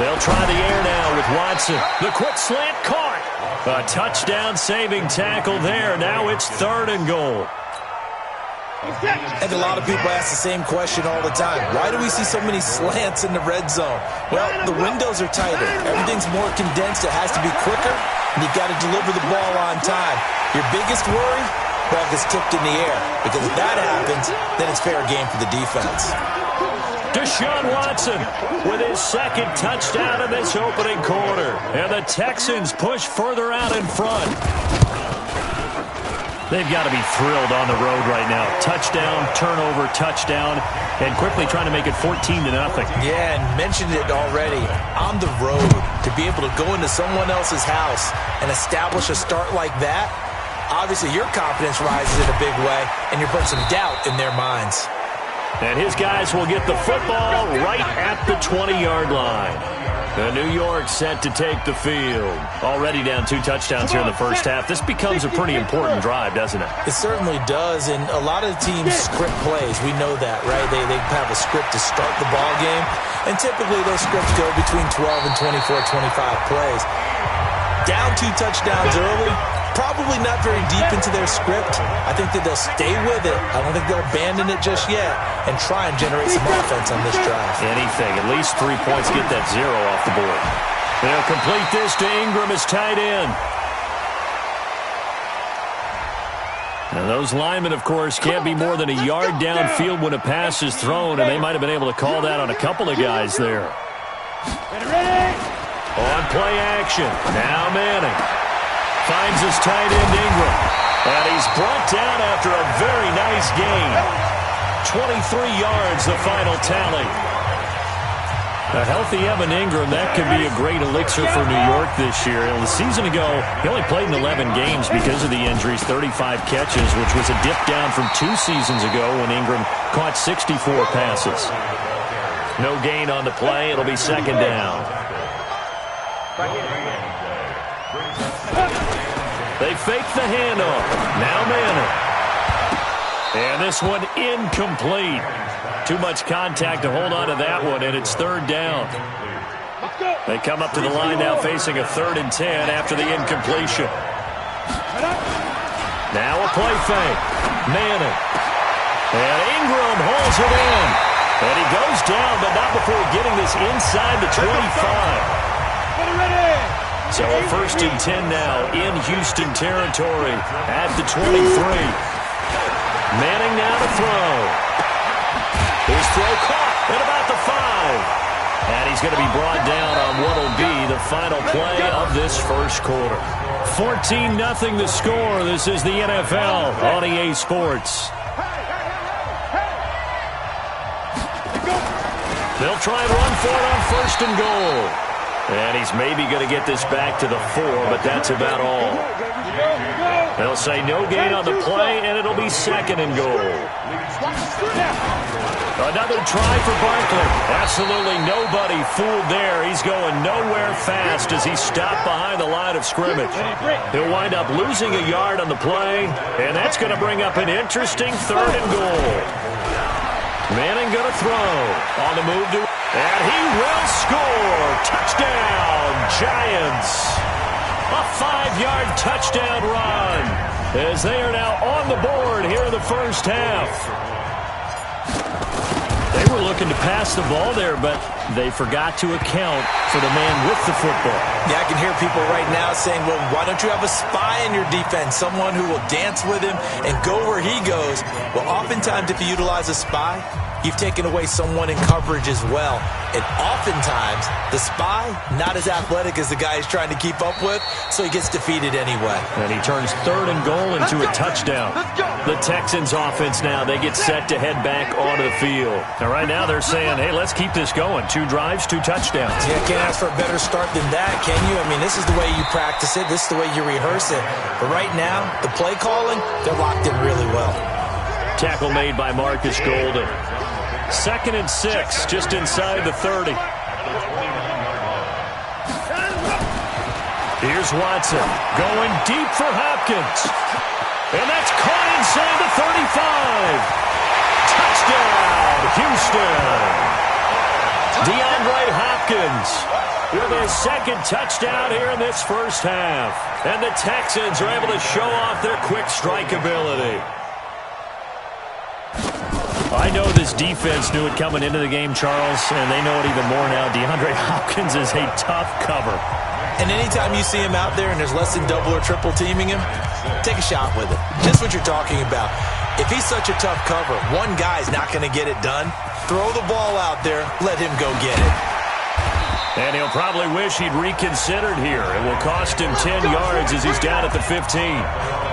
Speaker 2: They'll try the air now with Watson. The quick slant caught. A touchdown-saving tackle there. Now it's 3rd and goal.
Speaker 5: And a lot of people ask the same question all the time. Why do we see so many slants in the red zone? Well, the windows are tighter. Everything's more condensed. It has to be quicker, and you've got to deliver the ball on time. Your biggest worry? Ball gets tipped in the air. Because if that happens, then it's fair game for the defense.
Speaker 2: Deshaun Watson with his 2nd touchdown in this opening quarter. And the Texans push further out in front. They've got to be thrilled on the road right now. Touchdown, turnover, touchdown, and quickly trying to make it 14-0.
Speaker 5: Yeah, and mentioned it already. On the road, to be able to go into someone else's house and establish a start like that, obviously your confidence rises in a big way, and you're putting some doubt in their minds.
Speaker 2: And his guys will get the football right at the 20-yard line. The New York set to take the field. Already down 2 touchdowns here in the first half. This becomes a pretty important drive, doesn't it?
Speaker 5: It certainly does, and a lot of the teams script plays. We know that, right? They have a script to start the ball game, and typically those scripts go between 12 and 24, 25 plays. Down 2 touchdowns early, probably not very deep into their script. I think that they'll stay with it. I don't think they'll abandon it just yet and try and generate some offense on this drive.
Speaker 2: Anything. At least 3 points. Get that 0 off the board. They'll complete this to Ingram as tight end. Now those linemen, of course, can't be more than a yard downfield when a pass is thrown, and they might have been able to call that on a couple of guys there. On play action. Now Manning finds his tight end Ingram. And he's brought down after a very nice gain. 23 yards, the final tally. A healthy Evan Ingram, that could be a great elixir for New York this year. The season ago, he only played in 11 games because of the injuries, 35 catches, which was a dip down from 2 seasons ago when Ingram caught 64 passes. No gain on the play. It'll be second down. They fake the handoff. Now Manning. And this one incomplete. Too much contact to hold on to that one, and it's third down. They come up to the line now facing a 3rd and 10 after the incompletion. Now a play fake. Manning. And Ingram hauls it in. And he goes down, but not before getting this inside the 25. So a 1st and 10 now in Houston territory at the 23. Manning now to throw. His throw caught at about the 5. And he's going to be brought down on what will be the final play of this first quarter. 14-0 the score. This is the NFL on EA Sports. They'll try and run for it on 1st and goal. And he's maybe going to get this back to the 4, but that's about all. They'll say no gain on the play, and it'll be 2nd and goal. Another try for Barkley. Absolutely nobody fooled there. He's going nowhere fast as he stopped behind the line of scrimmage. He'll wind up losing a yard on the play, and that's going to bring up an interesting 3rd and goal. Manning going to throw. On the move to... And he will score. Touchdown, Giants. A 5-yard touchdown run as they are now on the board here in the first half. They were looking to pass the ball there, but they forgot to account for the man with the football.
Speaker 5: Yeah, I can hear people right now saying, well, why don't you have a spy in your defense, someone who will dance with him and go where he goes? Well, oftentimes if you utilize a spy, you've taken away someone in coverage as well. And oftentimes, the spy, not as athletic as the guy he's trying to keep up with, so he gets defeated anyway.
Speaker 2: And he turns 3rd and goal into a touchdown. The Texans offense now, they get set to head back onto the field. And right now they're saying, hey, let's keep this going. 2 drives, 2 touchdowns.
Speaker 5: Yeah, can't ask for a better start than that, can you? I mean, this is the way you practice it. This is the way you rehearse it. But right now, the play calling, they're locked in really well.
Speaker 2: Tackle made by Marcus Golden. 2nd and 6, just inside the 30. Here's Watson going deep for Hopkins. And that's caught inside the 35. Touchdown, Houston. DeAndre Hopkins with his 2nd touchdown here in this first half. And the Texans are able to show off their quick strike ability. I know this defense knew it coming into the game, Charles, and they know it even more now. DeAndre Hopkins is a tough cover.
Speaker 5: And anytime you see him out there and there's less than double or triple teaming him, take a shot with it. Just what you're talking about. If he's such a tough cover, one guy's not going to get it done. Throw the ball out there, let him go get it.
Speaker 2: And he'll probably wish he'd reconsidered here. It will cost him 10 yards as he's down at the 15.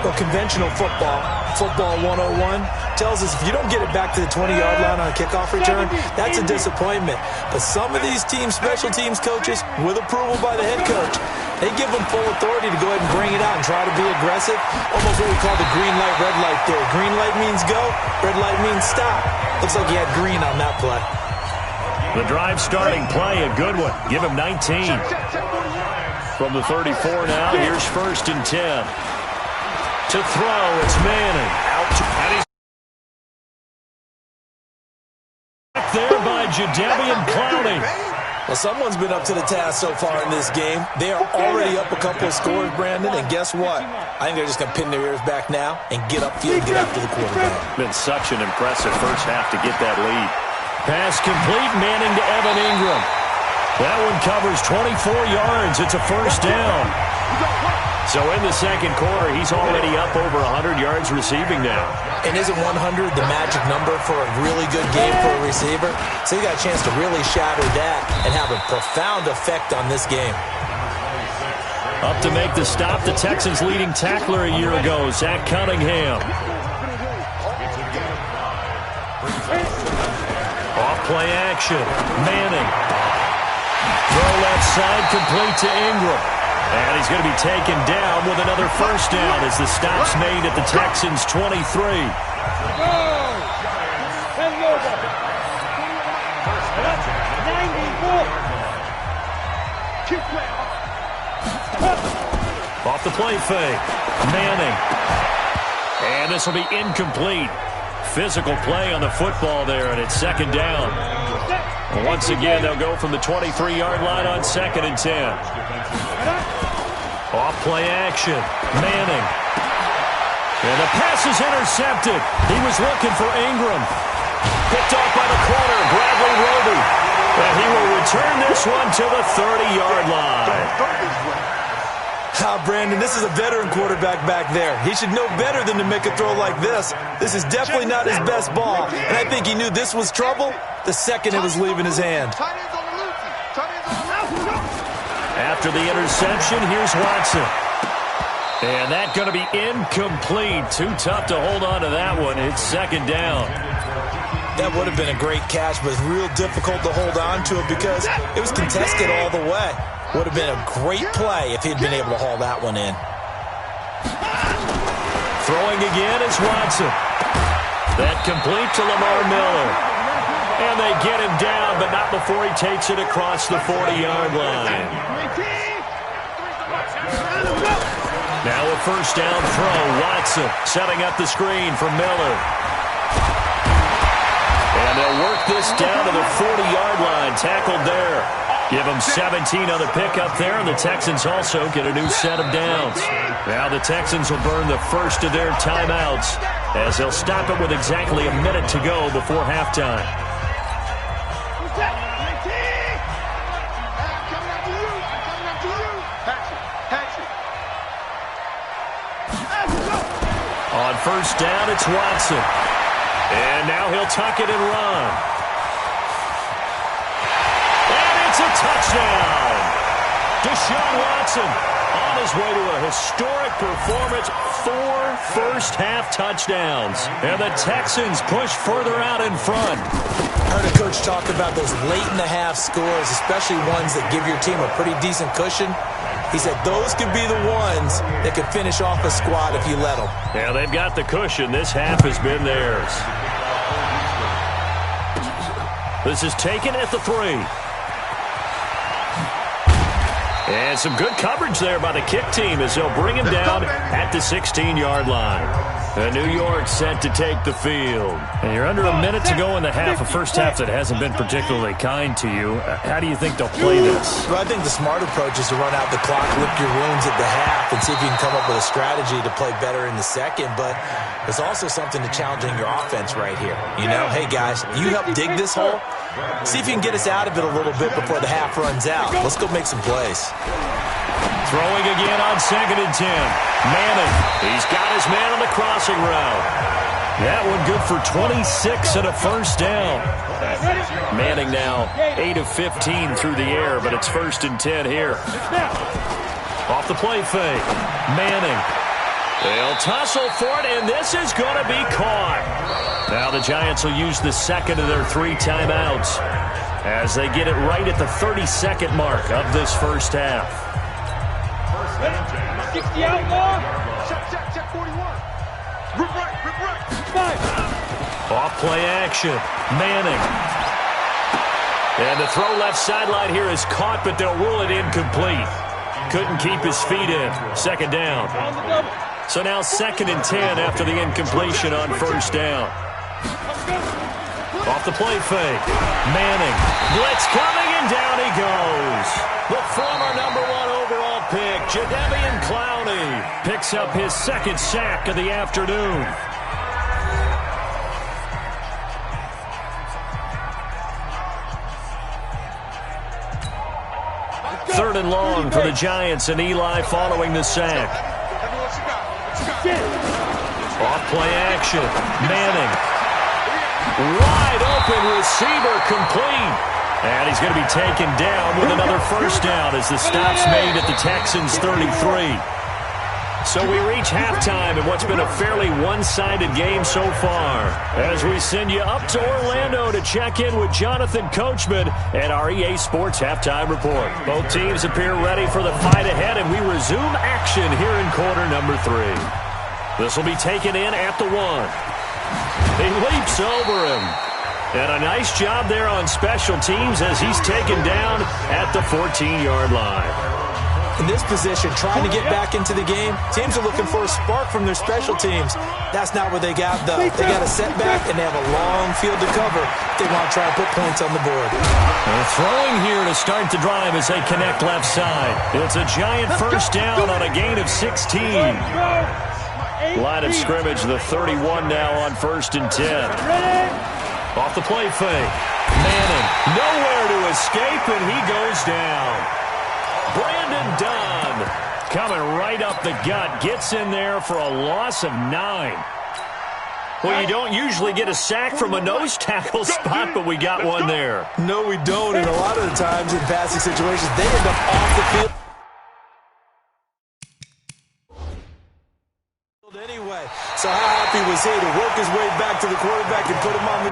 Speaker 5: Well, conventional football 101, tells us if you don't get it back to the 20-yard line on a kickoff return, that's a disappointment. But some of these special teams coaches, with approval by the head coach, they give them full authority to go ahead and bring it out and try to be aggressive. Almost what we call the green light, red light theory. Green light means go, red light means stop. Looks like he had green on that play.
Speaker 2: The drive starting play, a good one. Give him 19. From the 34 now, here's 1st and 10. To throw, it's Manning. Out. And he's back there by Jadeveon Clowney.
Speaker 5: Well, someone's been up to the task so far in this game. They are already up a couple of scores, Brandon, and guess what? I think they're just going to pin their ears back now and get upfield and get after the quarterback.
Speaker 2: Been such an impressive first half to get that lead. Pass complete, Manning to Evan Ingram. That one covers 24 yards. It's a 1st down. So in the second quarter, he's already up over 100 yards receiving now.
Speaker 5: And isn't 100 the magic number for a really good game for a receiver? So you got a chance to really shatter that and have a profound effect on this game.
Speaker 2: Up to make the stop, the Texans' leading tackler a year ago, Zach Cunningham. Off play action, Manning. Throw left side, complete to Ingram. And he's going to be taken down with another 1st down as the stop's made at the Texans' 23. Off the play fake, Manning. And this will be incomplete. Physical play on the football there, and it's 2nd down. And once again, they'll go from the 23-yard line on 2nd and 10. Off play action, Manning. And the pass is intercepted. He was looking for Ingram. Picked off by the corner, Bradley Roby. And he will return this one to the 30-yard line.
Speaker 5: Brandon, this is a veteran quarterback back there. He should know better than to make a throw like this. This is definitely not his best ball. And I think he knew this was trouble the second it was leaving his hand.
Speaker 2: After the interception, here's Watson. And that's going to be incomplete. Too tough to hold on to that one. It's 2nd down.
Speaker 5: That would have been a great catch, but it's real difficult to hold on to it because it was contested all the way. Would have been a great play if he'd been able to haul that one in.
Speaker 2: Throwing again is Watson. That complete to Lamar Miller. And they get him down, but not before he takes it across the 40-yard line. Now a 1st down throw. Watson setting up the screen for Miller. And they'll work this down to the 40-yard line. Tackled there. Give them 17 on the pickup there, and the Texans also get a new set of downs. Now the Texans will burn the first of their timeouts as they'll stop it with exactly a minute to go before halftime. On 1st down, it's Watson. And now he'll tuck it and run. It's a touchdown. Deshaun Watson on his way to a historic performance. 4 first-half touchdowns. And the Texans push further out in front.
Speaker 5: I heard a coach talk about those late-in-the-half scores, especially ones that give your team a pretty decent cushion. He said those could be the ones that could finish off a squad if you let them.
Speaker 2: Yeah, they've got the cushion. This half has been theirs. This is taken at the 3. And some good coverage there by the kick team as they'll bring him down at the 16-yard line. And New York set to take the field. And you're under a minute to go in the half, a first half that hasn't been particularly kind to you. How do you think they'll play this?
Speaker 5: Well, I think the smart approach is to run out the clock, lick your wounds at the half, and see if you can come up with a strategy to play better in the second. But there's also something to challenging your offense right here. You know, hey, guys, you help dig this hole. See if you can get us out of it a little bit before the half runs out. Let's go make some plays.
Speaker 2: Throwing again on 2nd and 10. Manning, he's got his man on the crossing route. That one good for 26 and a first down. Manning now 8 of 15 through the air, but it's 1st and 10 here. Off the play fake. Manning. They'll tussle for it, and this is going to be caught. Now the Giants will use the second of their 3 timeouts as they get it right at the 32nd mark of this first half.
Speaker 3: 60 out more. Check 41. Rip right. 5.
Speaker 2: Off play action. Manning. And the throw left sideline here is caught, but they'll rule it incomplete. Couldn't keep his feet in. 2nd down. So now 2nd and 10 after the incompletion on 1st down. Off the play fake. Manning. Blitz coming, and down he goes. The former number 1 overall pick, Jadeveon Clowney, picks up his 2nd sack of the afternoon. Third and long for the Giants, and Eli following the sack. Off play action. Manning. Wide open receiver, complete. And he's going to be taken down with another first down as the stop's made at the Texans' 33. So we reach halftime in what's been a fairly one-sided game so far, as we send you up to Orlando to check in with Jonathan Coachman and our EA Sports Halftime Report. Both teams appear ready for the fight ahead, and we resume action here in quarter number 3. This will be taken in at the 1. He leaps over him. And a nice job there on special teams as he's taken down at the 14-yard line.
Speaker 5: In this position, trying to get back into the game, teams are looking for a spark from their special teams. That's not what they got, though. They got a setback, and they have a long field to cover if they want to try and put points on the board.
Speaker 2: Throwing here to start the drive as they connect left side. It's a Giant first down on a gain of 16. Line of scrimmage, the 31 now on 1st and 10. Off the play fake. Manning, nowhere to escape, and he goes down. Brandon Dunn coming right up the gut. Gets in there for a loss of 9. Well, you don't usually get a sack from a nose tackle spot, but we got one there.
Speaker 5: No, we don't, and a lot of the times in passing situations, they end up off the field. Anyway, so how happy was he to work his way back to the quarterback and put him on the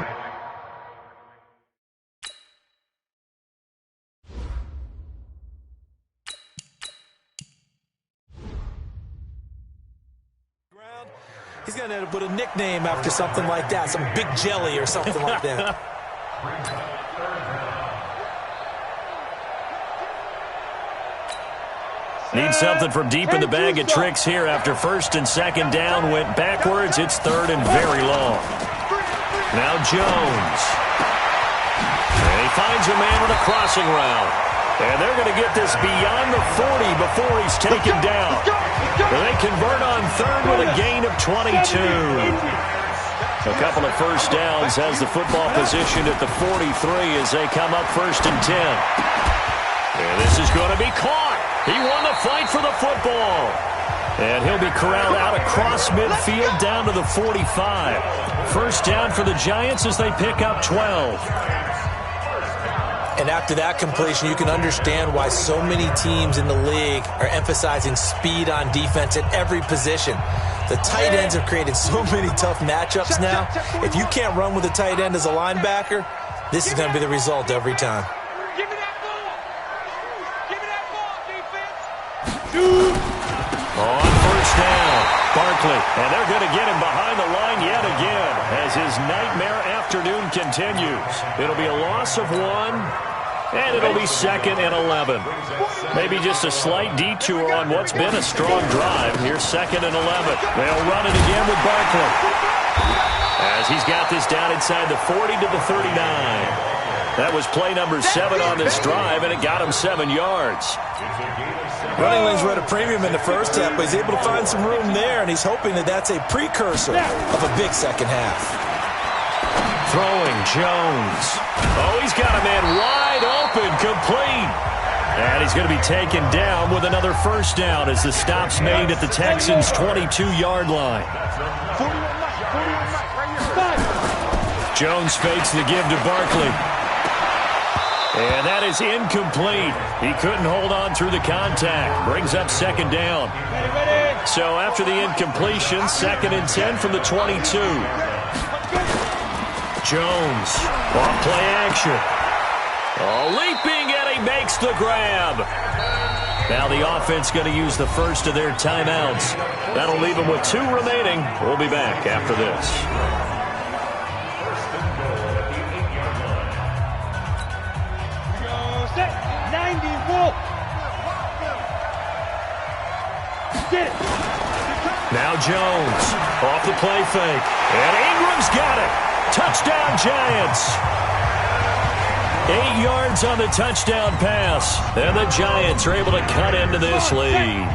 Speaker 5: ground? He's going to end up with a nickname after something like that, some Big Jelly or something like that.
Speaker 2: Need something from deep in the bag of tricks here after 1st and 2nd down went backwards. It's 3rd and very long. Now Jones. And he finds a man with a crossing route. And they're going to get this beyond the 40 before he's taken down. And they convert on 3rd with a gain of 22. A couple of first downs has the football positioned at the 43 as they come up 1st and 10. And this is going to be caught. He won the fight for the football. And he'll be corralled out across midfield down to the 45. First down for the Giants as they pick up 12.
Speaker 5: And after that completion, you can understand why so many teams in the league are emphasizing speed on defense at every position. The tight ends have created so many tough matchups now. If you can't run with a tight end as a linebacker, this is going to be the result every time.
Speaker 2: On first down, Barkley, and they're going to get him behind the line yet again as his nightmare afternoon continues. It'll be a loss of 1, and it'll be 2nd and 11. Maybe just a slight detour on what's been a strong drive. Here's 2nd and 11. They'll run it again with Barkley as he's got this down inside the 40 to the 39. That was play number 7 on this drive, and it got him 7 yards.
Speaker 5: Running lanes were at a premium in the first half, but he's able to find some room there, and he's hoping that that's a precursor of a big second half.
Speaker 2: Throwing Jones. Oh, he's got a man wide open, complete. And he's going to be taken down with another first down as the stop's made at the Texans' 22-yard line. Jones fakes the give to Barkley. And that is incomplete. He couldn't hold on through the contact. Brings up second down. So after the incompletion, 2nd and 10 from the 22. Jones, off play action. Leaping, and he makes the grab. Now the offense going to use the first of their timeouts. That'll leave them with 2 remaining. We'll be back after this. Now Jones, off the play fake. And Ingram's got it. Touchdown, Giants. 8 yards on the touchdown pass. And the Giants are able to cut into this lead.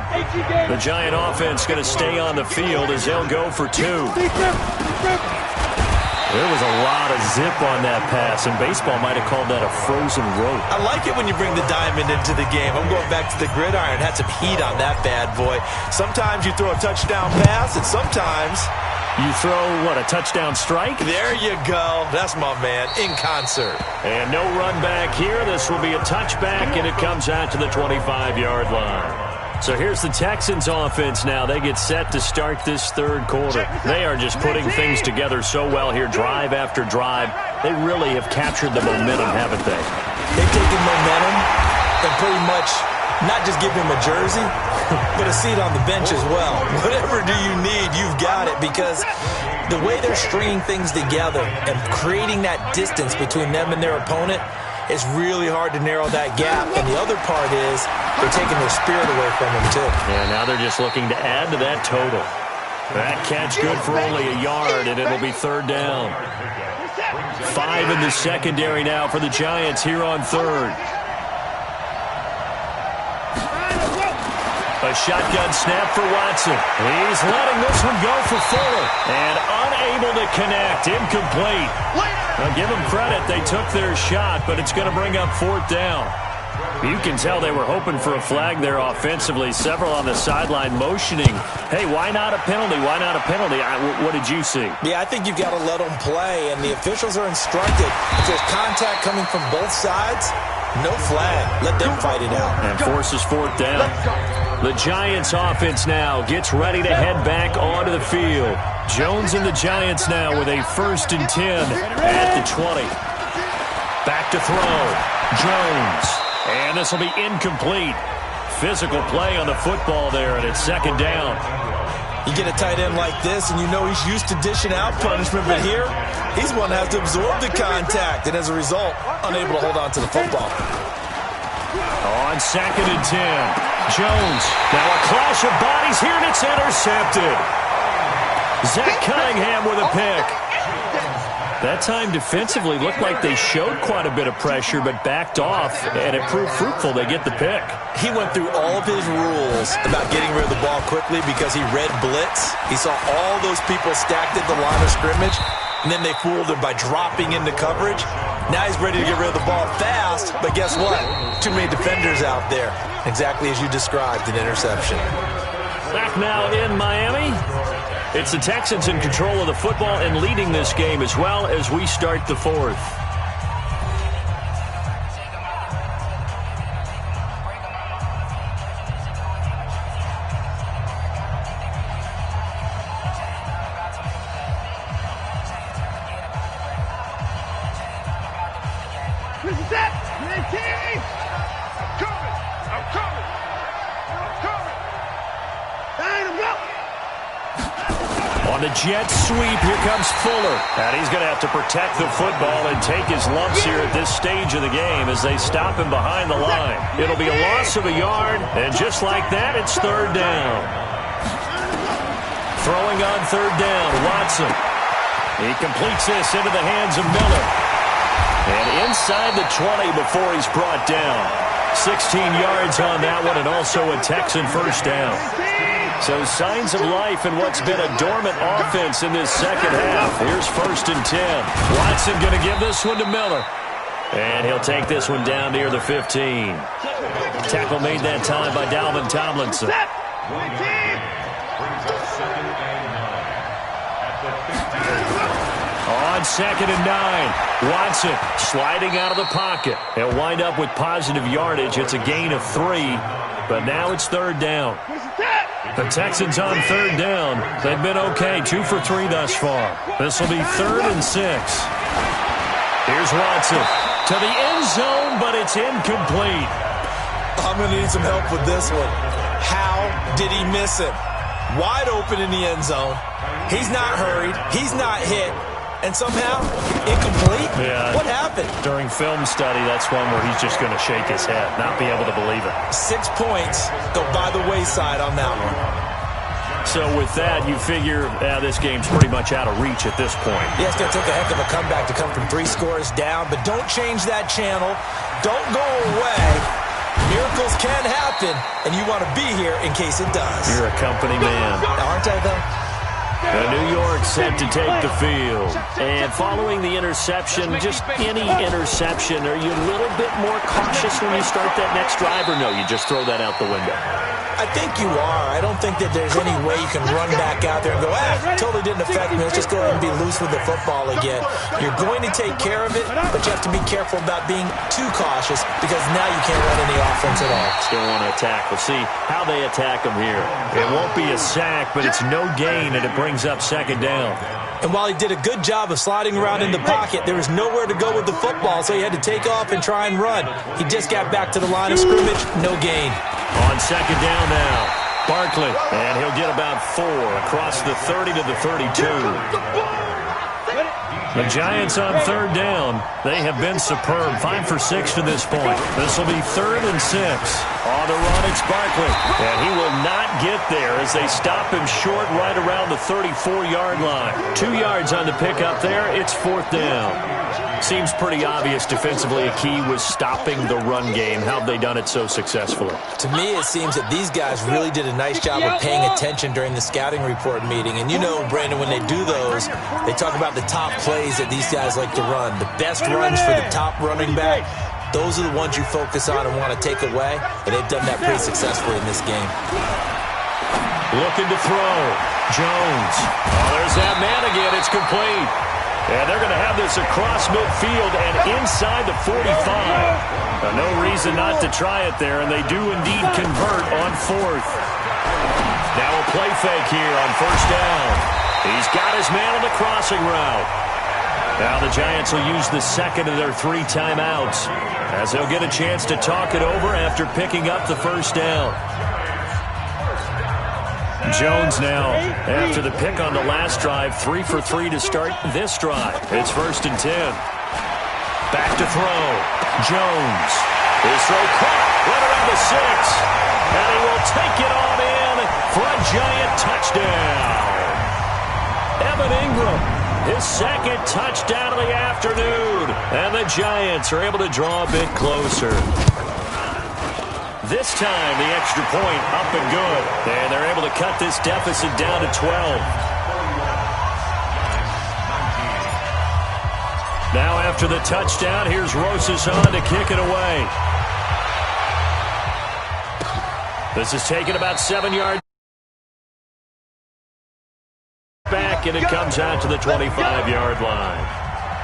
Speaker 2: The Giant offense going to stay on the field as they'll go for 2. There was a lot of zip on that pass, and baseball might have called that a frozen rope.
Speaker 4: I like it when you bring the diamond into the game. I'm going back to the gridiron. Had some heat on that bad boy. Sometimes you throw a touchdown pass, and sometimes
Speaker 2: you throw, what, a touchdown strike?
Speaker 4: There you go. That's my man, in concert.
Speaker 2: And no run back here. This will be a touchback, and it comes out to the 25-yard line. So here's the Texans offense now. They get set to start this third quarter. They are just putting things together so well here, drive after drive. They really have captured the momentum, haven't they?
Speaker 5: They've taken momentum and pretty much not just give him a jersey, but a seat on the bench as well.
Speaker 4: Whatever do you need, you've got it, because
Speaker 5: the way they're stringing things together and creating that distance between them and their opponent, it's really hard to narrow that gap. And the other part is they're taking their spirit away from them, too.
Speaker 2: Yeah, now they're just looking to add to that total. That catch good for only a yard, and it'll be 3rd down. 5 in the secondary now for the Giants here on 3rd. A shotgun snap for Watson. He's letting this one go for Fuller. And unable to connect. Incomplete. Now give them credit. They took their shot, but it's going to bring up 4th down. You can tell they were hoping for a flag there offensively. Several on the sideline motioning. Hey, why not a penalty? Why not a penalty? What did you see?
Speaker 5: Yeah, I think you've got to let them play, and the officials are instructed. If there's contact coming from both sides, no flag. Let them fight it out.
Speaker 2: And forces 4th down. The Giants offense now gets ready to head back onto the field. Jones and the Giants now with a 1st and 10 at the 20. Back to throw. Jones. And this will be incomplete. Physical play on the football there, and it's 2nd down.
Speaker 5: You get a tight end like this, and you know he's used to dishing out punishment, but here, he's one that has to absorb the contact, and as a result, unable to hold on to the football.
Speaker 2: On 2nd and 10, Jones. Now a clash of bodies here, and it's intercepted. Zach Cunningham with a pick. That time defensively looked like they showed quite a bit of pressure, but backed off, and it proved fruitful. They get the pick.
Speaker 5: He went through all of his rules about getting rid of the ball quickly because he read blitz. He saw all those people stacked at the line of scrimmage, and then they fooled him by dropping into coverage. Now he's ready to get rid of the ball fast, but guess what? Too many defenders out there. Exactly as you described, an interception.
Speaker 2: Back now in Miami. It's the Texans in control of the football and leading this game as well as we start the 4th. Jet sweep. Here comes Fuller. And he's going to have to protect the football and take his lumps here at this stage of the game as they stop him behind the line. It'll be a loss of a yard, and just like that, it's 3rd down. Throwing on 3rd down, Watson. He completes this into the hands of Miller. And inside the 20 before he's brought down. 16 yards on that one, and also a Texan 1st down. So signs of life in what's been a dormant offense in this 2nd half. Here's 1st and 10. Watson going to give this one to Miller. And he'll take this one down near the 15. Tackle made that time by Dalvin Tomlinson. On 2nd and 9, Watson sliding out of the pocket. He'll wind up with positive yardage. It's a gain of 3, but now it's 3rd down. The Texans on 3rd down. They've been okay, 2 for 3 thus far. This will be 3rd and 6. Here's Watson to the end zone, but it's incomplete.
Speaker 4: I'm going to need some help with this one. How did he miss him? Wide open in the end zone. He's not hurried. He's not hit. And somehow, incomplete?
Speaker 2: Yeah.
Speaker 4: What happened?
Speaker 2: During film study, that's one where he's just going to shake his head, not be able to believe it.
Speaker 4: 6 points go by the wayside on that one.
Speaker 2: So with that, you figure this game's pretty much out of reach at this point.
Speaker 5: Yeah, it's going to take a heck of a comeback to come from 3 scores down, but don't change that channel. Don't go away. Miracles can happen, and you want to be here in case it does.
Speaker 2: You're a company man.
Speaker 5: Aren't I, though?
Speaker 2: New York set to take the field. And following the interception, just any interception, are you a little bit more cautious when you start that next drive, or no, you just throw that out the window?
Speaker 5: I think you are. I don't think that there's any way you can run back out there and go, totally didn't affect me. Let's just go ahead and be loose with the football again. You're going to take care of it, but you have to be careful about being too cautious because now you can't run any offense at all.
Speaker 2: Still want to attack. We'll see how they attack them here. It won't be a sack, but it's no gain, and it brings up 2nd down.
Speaker 5: And while he did a good job of sliding around in the pocket, there was nowhere to go with the football, so he had to take off and try and run. He just got back to the line of scrimmage, no gain.
Speaker 2: On 2nd down now, Barkley, and he'll get about 4 across the 30 to the 32. The Giants on 3rd down. They have been superb, 5 for 6 to this point. This will be 3rd and 6. On the run, it's Barkley, and he will not get there as they stop him short right around the 34-yard line. 2 yards on the pickup there. It's 4th down. Seems pretty obvious defensively a key was stopping the run game. How have they done it so successfully?
Speaker 5: To me, it seems that these guys really did a nice job of paying attention during the scouting report meeting. And you know, Brandon, when they do those, they talk about the top plays that these guys like to run. The best runs for the top running back, those are the ones you focus on and want to take away. And they've done that pretty successfully in this game.
Speaker 2: Looking to throw. Jones. Oh, there's that man again. It's complete. And they're going to have this across midfield and inside the 45. No reason not to try it there, and they do indeed convert on 4th. Now a play fake here on 1st down. He's got his man on the crossing route. Now the Giants will use the 2nd of their 3 timeouts as they'll get a chance to talk it over after picking up the 1st down. Jones now, after the pick on the last drive, 3 for 3 to start this drive. It's 1st and 10. Back to throw. Jones. His throw caught right around the 6. And he will take it on in for a giant touchdown. Evan Ingram, his 2nd touchdown of the afternoon. And the Giants are able to draw a bit closer. This time, the extra point up and good. And they're able to cut this deficit down to 12. Now after the touchdown, here's Rosas to kick it away. This is taken about 7 yards back, and it comes out to the 25-yard line.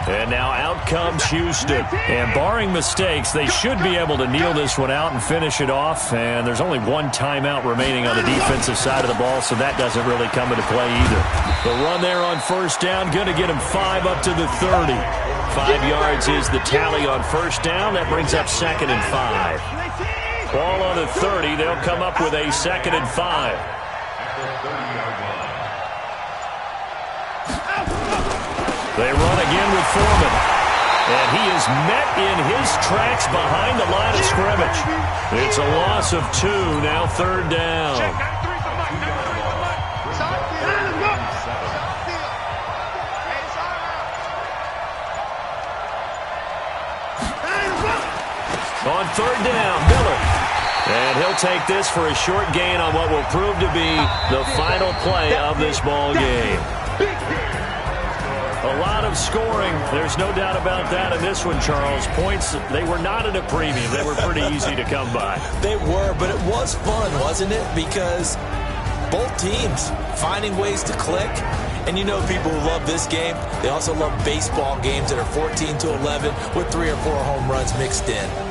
Speaker 2: And now out comes Houston. And barring mistakes, they should be able to kneel this one out and finish it off. And there's only 1 timeout remaining on the defensive side of the ball, so that doesn't really come into play either. The run there on 1st down, going to get him 5 up to the 30. 5 yards is the tally on 1st down. That brings up 2nd and 5. Ball on the 30. They'll come up with a 2nd and 5. They run again with Foreman. And he is met in his tracks behind the line of scrimmage. It's a loss of 2, now 3rd down. On 3rd down, Miller. And he'll take this for a short gain on what will prove to be the final play of this ball game. A lot of scoring. There's no doubt about that in this one, Charles. Points, they were not at a premium. They were pretty easy to come by.
Speaker 5: They were, but it was fun, wasn't it? Because both teams finding ways to click. And you know people who love this game, they also love baseball games that are 14-11 with 3 or 4 home runs mixed in.